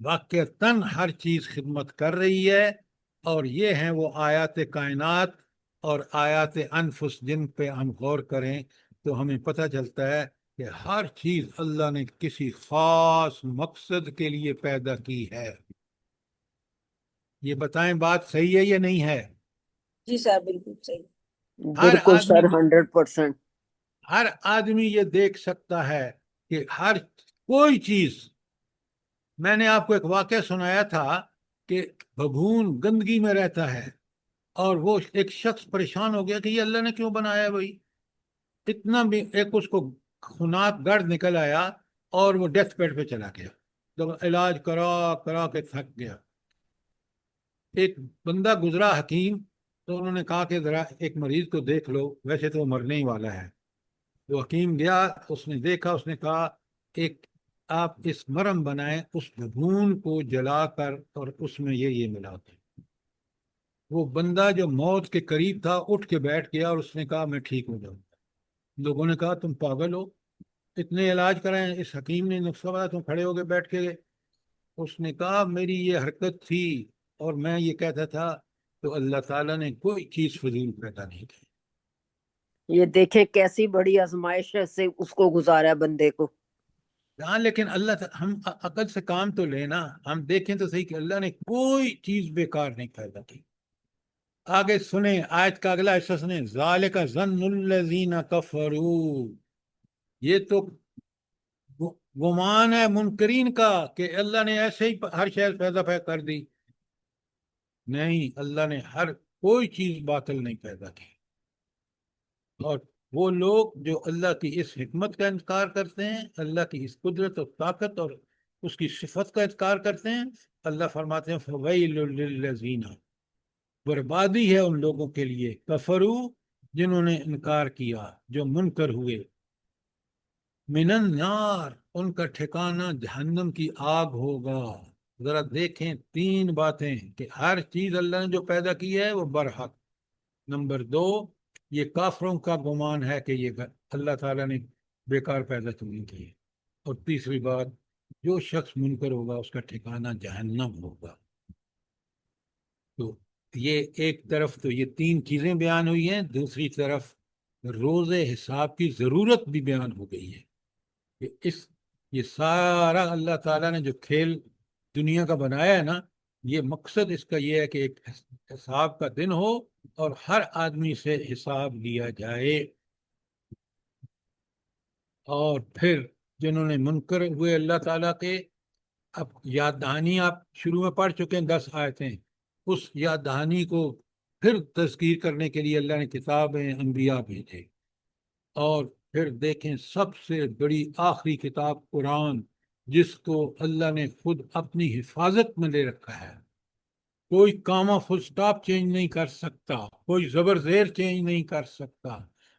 واقعتاً ہر چیز خدمت کر رہی ہے، اور یہ ہیں وہ آیات کائنات اور آیات انفس جن پہ ہم غور کریں تو ہمیں پتہ چلتا ہے کہ ہر چیز اللہ نے کسی خاص مقصد کے لیے پیدا کی ہے۔ یہ بتائیں بات صحیح ہے یا نہیں ہے؟ جی سر بالکل صحیح۔ ہر بالکل آدمی سر 100%۔ ہر آدمی یہ دیکھ سکتا ہے کہ ہر کوئی چیز، میں نے آپ کو ایک واقعہ سنایا تھا کہ بھگون گندگی میں رہتا ہے اور وہ ایک شخص پریشان ہو گیا کہ یہ اللہ نے کیوں بنایا ہے بھائی، اتنا بھی ایک اس کو خونات گرد نکل آیا اور وہ ڈیتھ بیڈ پہ چلا گیا، جب علاج کرا کرا کے تھک گیا۔ ایک بندہ گزرا حکیم، تو انہوں نے کہا کہ ذرا ایک مریض کو دیکھ لو، ویسے تو وہ مرنے ہی والا ہے۔ وہ حکیم گیا، اس نے دیکھا، اس نے کہا ایک آپ اس مرم بنائیں اس بھگون کو جلا کر اور اس میں یہ ملا دیں۔ وہ بندہ جو موت کے قریب تھا اٹھ کے بیٹھ گیا اور اس نے کہا میں ٹھیک ہو جاؤں گا۔ لوگوں نے کہا تم پاگل ہو، اتنے علاج کرائیں، اس حکیم نے نسخہ بتایا، تم کھڑے ہو کے بیٹھ کے گئے۔ اس نے کہا میری یہ حرکت تھی اور میں یہ کہتا تھا، تو اللہ تعالیٰ نے کوئی چیز فضول پیدا نہیں کی۔ یہ دیکھیں کیسی بڑی آزمائش سے اس کو گزارا ہے بندے کو۔ ہاں لیکن ہم عقل سے کام تو لینا، ہم دیکھیں تو صحیح کہ اللہ نے کوئی چیز بیکار نہیں پیدا کی۔ آگے سنیں آیت کا اگلا حصہ سنیں، ذالک ظن الذین کفروا، یہ تو گمان ہے منکرین کا کہ اللہ نے ایسے ہی ہر شے پیدا کر دی۔ نہیں، اللہ نے ہر کوئی چیز باطل نہیں پیدا کی۔ اور وہ لوگ جو اللہ کی اس حکمت کا انکار کرتے ہیں، اللہ کی اس قدرت اور طاقت اور اس کی صفت کا انکار کرتے ہیں، اللہ فرماتے ہیں فویل للذین، بربادی ہے ان لوگوں کے لیے، کفرو جنہوں نے انکار کیا، جو منکر ہوئے، من النار ان کا ٹھکانہ جہنم کی آگ ہوگا۔ ذرا دیکھیں تین باتیں کہ ہر چیز اللہ نے جو پیدا کی ہے وہ برحق۔ نمبر دو، یہ کافروں کا گمان ہے کہ یہ اللہ تعالیٰ نے بیکار پیدا نہیں کی۔ اور تیسری بات، جو شخص منکر ہوگا اس کا ٹھکانہ جہنم ہوگا۔ تو یہ ایک طرف تو یہ تین چیزیں بیان ہوئی ہیں، دوسری طرف روز حساب کی ضرورت بھی بیان ہو گئی ہے کہ یہ سارا اللہ تعالیٰ نے جو کھیل دنیا کا بنایا ہے نا، یہ مقصد اس کا یہ ہے کہ ایک حساب کا دن ہو اور ہر آدمی سے حساب لیا جائے۔ اور پھر جنہوں نے منکر ہوئے اللہ تعالیٰ کے، اب یاد دہانی آپ شروع میں پڑھ چکے ہیں 10 آیتیں، اس یاد دہانی کو پھر تذکیر کرنے کے لیے اللہ نے کتابیں انبیاء بھیجے۔ اور پھر دیکھیں سب سے بڑی آخری کتاب قرآن، جس کو اللہ نے خود اپنی حفاظت میں لے رکھا ہے، کوئی کاما فل سٹاپ چینج نہیں کر سکتا، کوئی زبر زیر چینج نہیں کر سکتا۔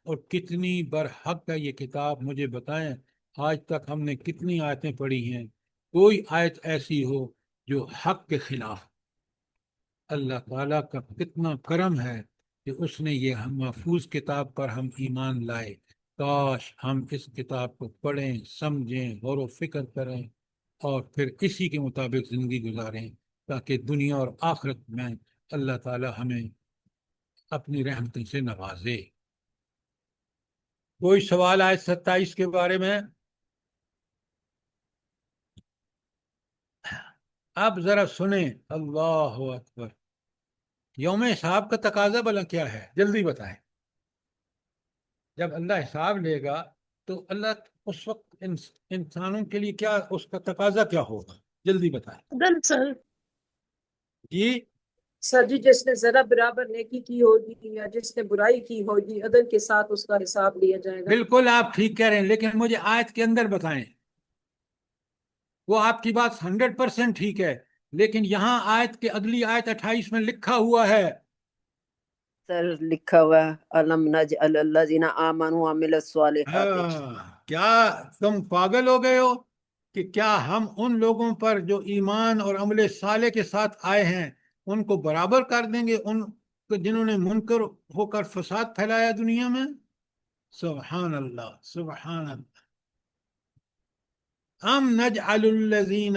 اور کتنی برحق ہے یہ کتاب، مجھے بتائیں آج تک ہم نے کتنی آیتیں پڑھی ہیں، کوئی آیت ایسی ہو جو حق کے خلاف۔ اللہ تعالیٰ کا کتنا کرم ہے کہ اس نے یہ محفوظ کتاب پر ہم ایمان لائے۔ کاش ہم اس کتاب کو پڑھیں، سمجھیں، غور و فکر کریں اور پھر اسی کے مطابق زندگی گزاریں، تاکہ دنیا اور آخرت میں اللہ تعالیٰ ہمیں اپنی رحمتوں سے نوازے۔ کوئی سوال آئے 27 کے بارے میں؟ اب ذرا سنیں، اللہ اکبر، یوم حساب کا تقاضا بھلا کیا ہے، جلدی بتائیں۔ جب اللہ حساب لے گا تو اللہ اس وقت انسانوں کے لیے کیا اس کا تقاضا کیا ہوگا، جلدی بتائیں۔ عدل سر، جی سر جی، جس نے ذرا برابر نیکی کی ہوگی یا جس نے برائی کی ہوگی، عدل کے ساتھ اس کا حساب لیا جائے گا۔ بالکل آپ ٹھیک کہہ رہے ہیں، لیکن مجھے آیت کے اندر بتائیں۔ وہ آپ کی بات 100% ٹھیک ہے، لیکن یہاں آیت کے اگلی آیت 28 میں لکھا ہوا ہے، سر لکھا ہوا ہے الم نجعل الذین آمنوا وعملوا الصالحات۔ کیا تم پاگل ہو گئے ہو کہ کیا ہم ان لوگوں پر جو ایمان اور عمل صالح کے ساتھ آئے ہیں ان کو برابر کر دیں گے ان کو جنہوں نے منکر ہو کر فساد پھیلایا دنیا میں؟ سبحان اللہ، سبحان اللہ۔ ام نجعل الذین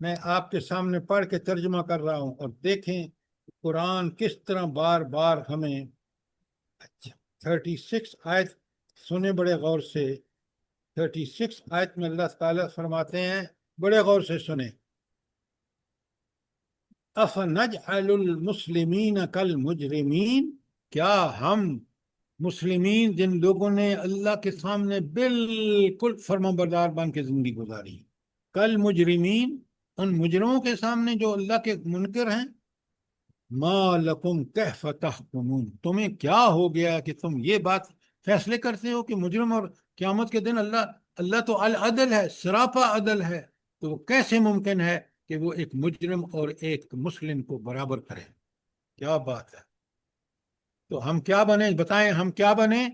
میں آپ کے سامنے پڑھ کے ترجمہ کر رہا ہوں، اور دیکھیں قرآن کس طرح بار بار ہمیں 36 آیت سنیں بڑے غور سے۔ 36 آیت میں اللہ تعالیٰ فرماتے ہیں، بڑے غور سے سنیں، افنجعل المسلمین کالمجرمین، کیا ہم مسلمین جن لوگوں نے اللہ کے سامنے بالکل فرمانبردار بن کے زندگی گزاری، کل مجرمین، ان مجرموں کے سامنے جو اللہ کے منکر ہیں، ما لکم کیف تحکمون، تمہیں کیا ہو گیا کہ تم یہ بات فیصلے کرتے ہو کہ مجرم، اور قیامت کے دن اللہ تو العدل ہے، سراپا عدل ہے، تو کیسے ممکن ہے کہ وہ ایک مجرم اور ایک مسلم کو برابر کرے؟ کیا بات ہے! تو ہم کیا بنیں؟ بتائیں ہم کیا بنیں؟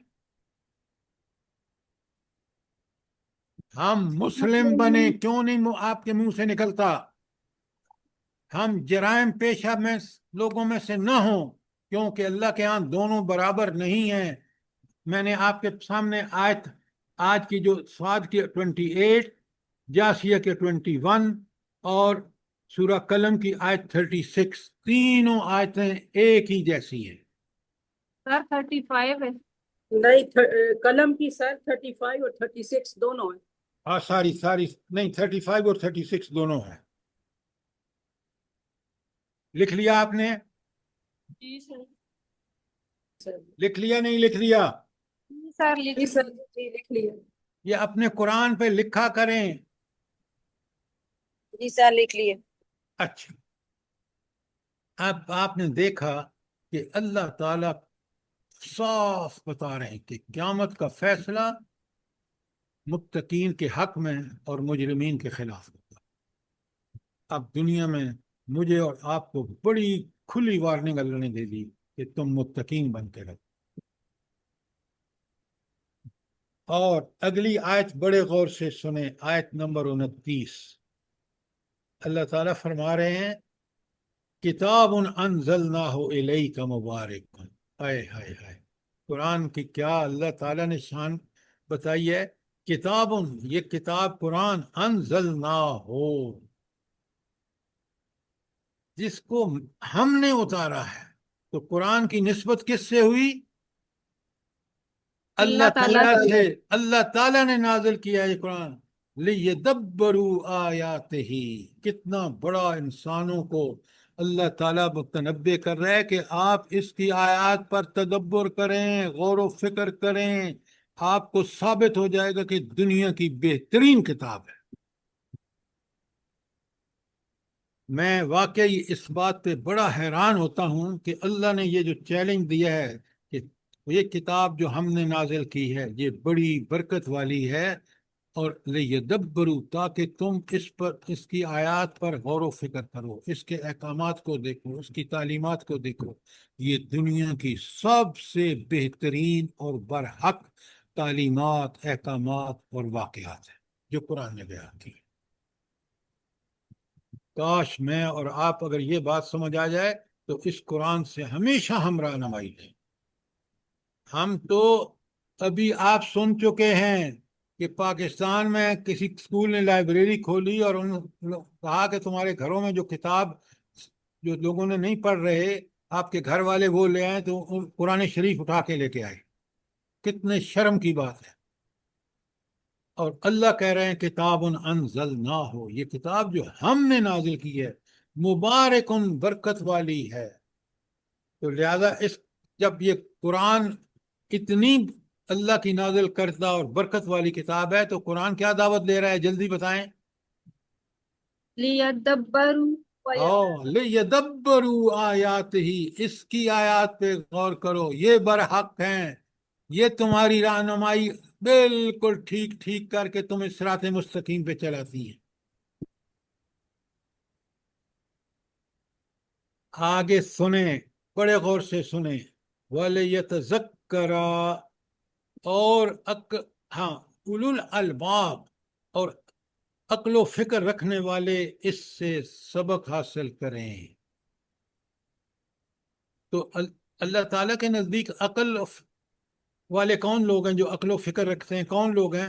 ہم مسلم بنیں، کیوں نہیں آپ کے منہ سے نکلتا؟ ہم جرائم پیشہ میں لوگوں میں سے نہ ہوں، کیونکہ اللہ کے ہاں دونوں برابر نہیں ہیں۔ میں نے آپ کے سامنے آیت آج کی جو صاد کی 28، جاسیہ کے 21 اور سورہ قلم کی آیت 36، تینوں آیتیں ایک ہی جیسی ہیں۔ سر 35 ہے۔ نہیں، قلم کی سر 35 اور 36 دونوں ہیں۔ ہاں ساری نہیں، 35 اور 36 دونوں ہیں۔ لکھ لیا آپ نے؟ جی سر۔ لکھ لیا نہیں لکھ لیا؟ جی سر لکھ جی سر، جی لکھ لیا۔ یہ اپنے قرآن پہ لکھا کریں۔ جی سر لکھ لیے۔ اچھا، اب آپ نے دیکھا کہ اللہ تعالیٰ صاف بتا رہے ہیں کہ قیامت کا فیصلہ متقین کے حق میں اور مجرمین کے خلاف ہوگا۔ اب دنیا میں مجھے اور آپ کو بڑی کھلی وارننگ اللہ نے دے دی کہ تم متقین بنتے رہو۔ اور اگلی آیت بڑے غور سے سنیں، آیت نمبر 29، اللہ تعالیٰ فرما رہے ہیں، کتاب انزلناہ الیک مبارک، ہائے ہائے ہائے، قرآن کی کیا اللہ تعالیٰ نے شان بتائی ہے۔ کتاب، یہ کتاب قرآن، انزلناہ، جس کو ہم نے اتارا ہے، تو قرآن کی نسبت کس سے ہوئی؟ اللہ تعالیٰ سے۔ اللہ تعالیٰ نے نازل کیا ہے یہ قرآن، لِيَدَبَّرُوا آیَاتِهِ، کتنا بڑا انسانوں کو اللہ تعالیٰ متنبع کر رہا ہے کہ آپ اس کی آیات پر تدبر کریں، غور و فکر کریں، آپ کو ثابت ہو جائے گا کہ دنیا کی بہترین کتاب ہے۔ میں واقعی اس بات پہ بڑا حیران ہوتا ہوں کہ اللہ نے یہ جو چیلنج دیا ہے کہ یہ کتاب جو ہم نے نازل کی ہے یہ بڑی برکت والی ہے، اور لیدبروا، تاکہ تم اس کی آیات پر غور و فکر کرو، اس کے احکامات کو دیکھو، اس کی تعلیمات کو دیکھو۔ یہ دنیا کی سب سے بہترین اور برحق تعلیمات، احکامات اور واقعات ہیں جو قرآن نے بیان کی۔ کاش میں اور آپ اگر یہ بات سمجھ آ جائے تو اس قرآن سے ہمیشہ ہم رہنمائی لیں۔ ہم تو ابھی آپ سن چکے ہیں کہ پاکستان میں کسی اسکول نے لائبریری کھولی اور کہا کہ تمہارے گھروں میں جو کتاب جو لوگوں نے نہیں پڑھ رہے، آپ کے گھر والے وہ لے آئے تو قرآن شریف اٹھا کے لے کے آئے۔ کتنے شرم کی بات ہے۔ اور اللہ کہہ رہے ہیں کتاب انزلناہ، یہ کتاب جو ہم نے نازل کی ہے، مبارکن، برکت والی ہے۔ تو لہذا جب یہ قرآن اتنی اللہ کی نازل کردہ اور برکت والی کتاب ہے تو قرآن کیا دعوت دے رہا ہے؟ جلدی بتائیں۔ لیدبروا آیاتہ، اس کی آیات پہ غور کرو، یہ برحق ہیں، یہ تمہاری رہنمائی بالکل ٹھیک ٹھیک کر کے تمہیں صراط مستقیم پہ چلاتی ہیں۔ آگے سنیں، بڑے غور سے سنیں، وَلِيَتَذَكَّرَ، اور اولو الالباب، اور عقل و فکر رکھنے والے اس سے سبق حاصل کریں۔ تو اللہ تعالیٰ کے نزدیک عقل والے کون لوگ ہیں جو عقل و فکر رکھتے ہیں؟ کون لوگ ہیں؟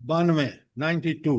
92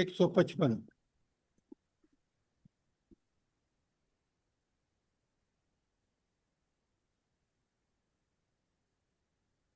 155।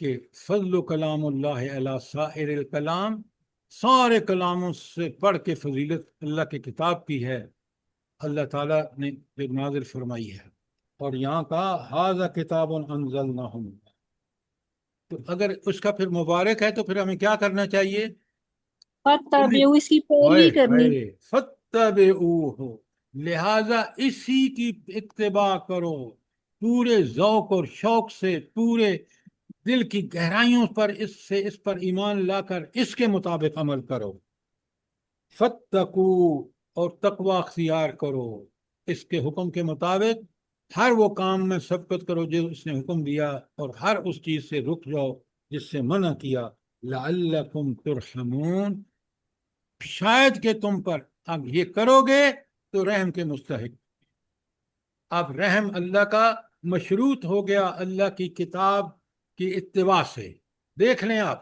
کہ فضل کلام اللہ علی سائر الکلام، سارے کلاموں سے پڑھ کے فضیلت اللہ کی کتاب کی ہے، اللہ تعالیٰ نے جو نازل فرمائی ہے۔ اور یہاں کہا ھذا کتاب انزلناہ، تو اگر اس کا پھر مبارک ہے تو پھر ہمیں کیا کرنا چاہیے؟ فتبعوا، اس کی پیروی کرنی۔ فتبعوہ، لہذا اسی کی اتباع کرو پورے ذوق اور شوق سے، پورے دل کی گہرائیوں پر اس پر ایمان لا کر اس کے مطابق عمل کرو۔ فتقو، اور تقوی اختیار کرو، اس کے حکم کے مطابق ہر وہ کام میں سبقت کرو جو اس نے حکم دیا، اور ہر اس چیز سے رک جاؤ جس سے منع کیا۔ لعلکم ترحمون، شاید کہ تم پر اب یہ کرو گے تو رحم کے مستحق۔ اب رحم اللہ کا مشروط ہو گیا اللہ کی کتاب کی اتباع سے۔ دیکھ لیں آپ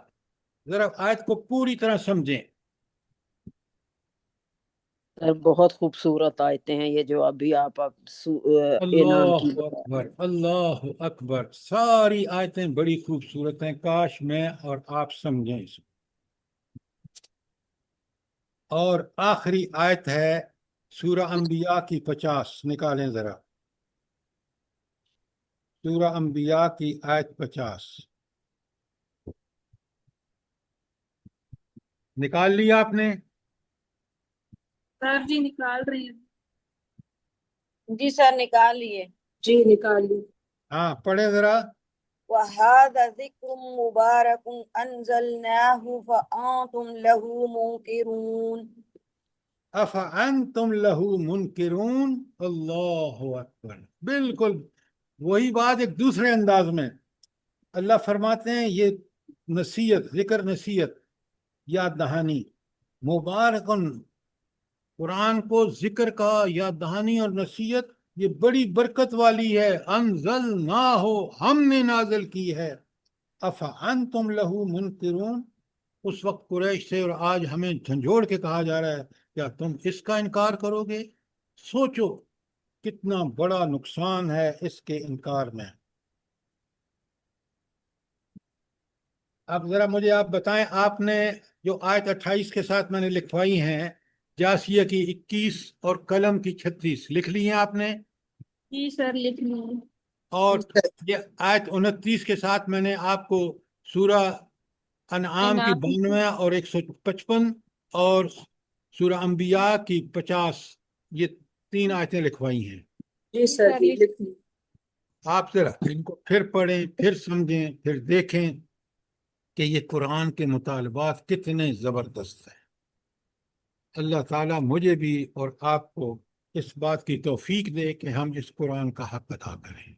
ذرا آیت کو پوری طرح سمجھیں۔ سر بہت خوبصورت آیتیں ہیں یہ جو ابھی آپ اعلان کی۔ اللہ اکبر، اللہ اکبر، ساری آیتیں بڑی خوبصورت ہیں، کاش میں اور آپ سمجھیں اس کو۔ اور آخری آیت ہے سورہ انبیاء کی 50، نکالیں ذرا سورہ انبیاء کی آیت 50 نکال لیا آپ نے؟ سر جی نکال رہی ہیں۔ جی سر نکال لیے۔ جی نکال لی۔ ہاں پڑھیں ذرا۔ وَهَذَا ذِكْرٌ مُبَارَكٌ أَنزَلْنَاهُ فَأَنْتُمْ لَهُ مُنْكِرُونَ۔ افانتم لہ منکرون، اللہ اکبر، بالکل وہی بات ایک دوسرے انداز میں اللہ فرماتے ہیں یہ نصیحت، ذکر نصیحت، یاد دہانی، مبارکن، قرآن کو ذکر کا یاد دہانی اور نصیحت یہ بڑی برکت والی ہے، انزلناہ، ہم نے نازل کی ہے، افانتم لہ منکرون، اس وقت قریش سے اور آج ہمیں جھنجھوڑ کے کہا جا رہا ہے کیا تم اس کا انکار کرو گے؟ سوچو کتنا بڑا نقصان ہے اس کے انکار میں۔ اب ذرا مجھے آپ بتائیں، آپ نے جو آیت 28 کے ساتھ میں نے لکھوائی ہیں، جاسیہ کی 21 اور قلم کی 36 لکھ لی ہیں آپ نے؟ جی سر لکھ لی ہیں۔ اور یہ آیت 29 کے ساتھ میں نے آپ کو سورہ انعام کی 92 اور 155 اور سورہ انبیاء کی 50 یہ 3 آیتیں لکھوائی ہیں۔ جی سر جی لکھ لی۔ آپ ذرا ان کو پھر پڑھیں، پھر سمجھیں، پھر دیکھیں کہ یہ قرآن کے مطالبات کتنے زبردست ہیں۔ اللہ تعالیٰ مجھے بھی اور آپ کو اس بات کی توفیق دے کہ ہم اس قرآن کا حق ادا کریں۔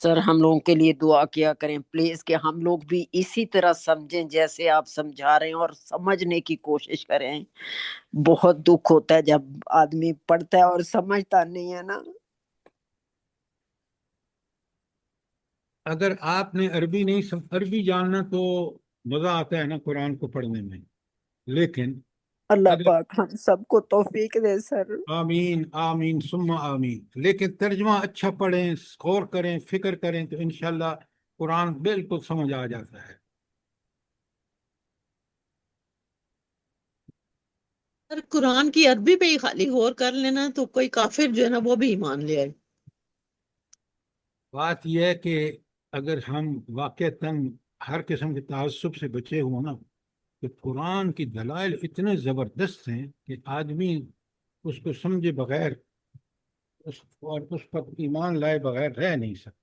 سر ہم لوگوں کے لیے دعا کیا کریں پلیز کہ ہم لوگ بھی اسی طرح سمجھیں جیسے آپ سمجھا رہے ہیں، اور سمجھنے کی کوشش کریں۔ بہت دکھ ہوتا ہے جب آدمی پڑھتا ہے اور سمجھتا نہیں ہے نا۔ اگر آپ نے عربی نہیں عربی جاننا تو مزہ آتا ہے نا قرآن کو پڑھنے میں، لیکن اللہ اگر پاک ہم سب کو توفیق دے سر۔ آمین آمین ثم آمین، لیکن ترجمہ اچھا پڑھیں، غور کریں، فکر کریں تو انشاءاللہ قرآن بالکل سمجھ آ جاتا ہے۔ اگر قرآن کی عربی پہ ہی خالی غور کر لینا تو کوئی کافر جو ہے نا وہ بھی ایمان لے آئے۔ بات یہ ہے کہ اگر ہم واقعتاً ہر قسم کے تعصب سے بچے ہوں نا کہ قرآن کی دلائل اتنے زبردست ہیں کہ آدمی اس کو سمجھے بغیر اور اس پر ایمان لائے بغیر رہ نہیں سکتا۔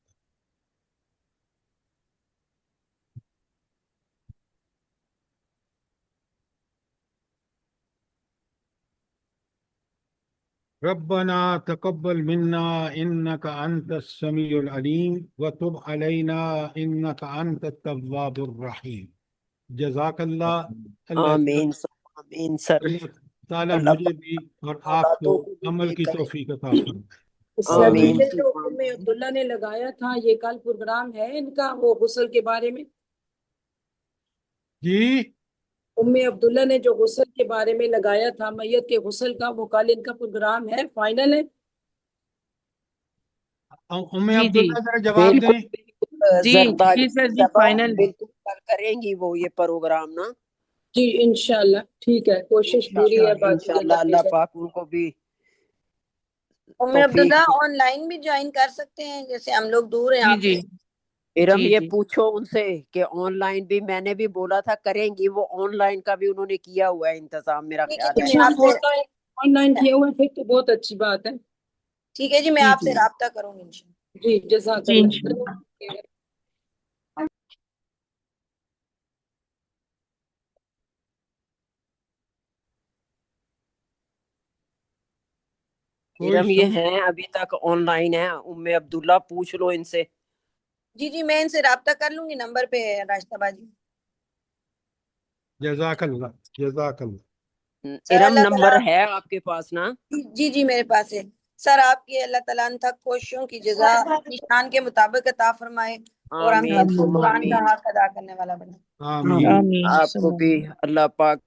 ربنا تقبل منا انك انت السميع العليم وتب علينا انك انت التواب الرحيم۔ جزاک اللہ۔ آمین آمین سر۔ اللہ تعالیٰ اللہ مجھے بھی اور آپ کو اولادوں کو بھی عمل کی دے کرے۔ توفیق عطا فرمائے۔ سر آمین یہ جو ام عبداللہ نے لگایا تھا یہ کل پروگرام ہے ان کا وہ غسل کے بارے میں؟ جی ام عبداللہ نے جو غسل کے بارے میں لگایا تھا میت کے غسل کا، وہ کل ان کا پروگرام ہے، فائنل ہے؟ ام عبداللہ ذرا جواب بالکل دیں۔ جی زرداری جی سر جی صبا فائنل بالکل کل کریں گی وہ یہ پروگرام نا جی انشاءاللہ ٹھیک ہے، کوشش پوری ہے باقی انشاءاللہ اللہ اللہ کے پاک ان کو بھی ام توفیق عبداللہ دے۔ آن لائن بھی جوائن کر سکتے ہیں، جیسے ہم لوگ دور ہیں جی آپ جی سے؟ ارم جی یہ جی پوچھو ان سے کہ آن لائن بھی میں نے بھی بولا تھا کریں گی، وہ آن لائن کا بھی انہوں نے کیا ہوا ہے انتظام میرا ٹھیک ہے خیال جی، ہے۔ میں اچھا آپ سے آن لائن کیے ہوئے پھر تو بہت اچھی بات ہے. ٹھیک ہے جی، میں جی آپ جی سے رابطہ کروں گی انشاءاللہ۔ جی جزاک جی اللہ. انشاءاللہ کوئی ارم یہ سم... ہیں ابھی تک آن لائن ہے، ام عبداللہ پوچھ لو ان سے۔ جی جی میں ان سے رابطہ کر لوں گی، نمبر پہ ہے راشدہ باجی۔ جزاک اللہ جزاک اللہ۔ سر ارم اللہ نمبر تعالیٰ ہے آپ کے پاس نا؟ جی جی میرے پاس ہے سر، آپ کی اللہ تعالیٰ نے تک کوششوں کی جزا اپنی شان کے مطابق عطا فرمائے اور ہم آمین سب کو ثم قرآن کا آمین۔ حق ادا کرنے والا بنائے۔ آمین۔ آمین آپ کو بھی اللہ پاک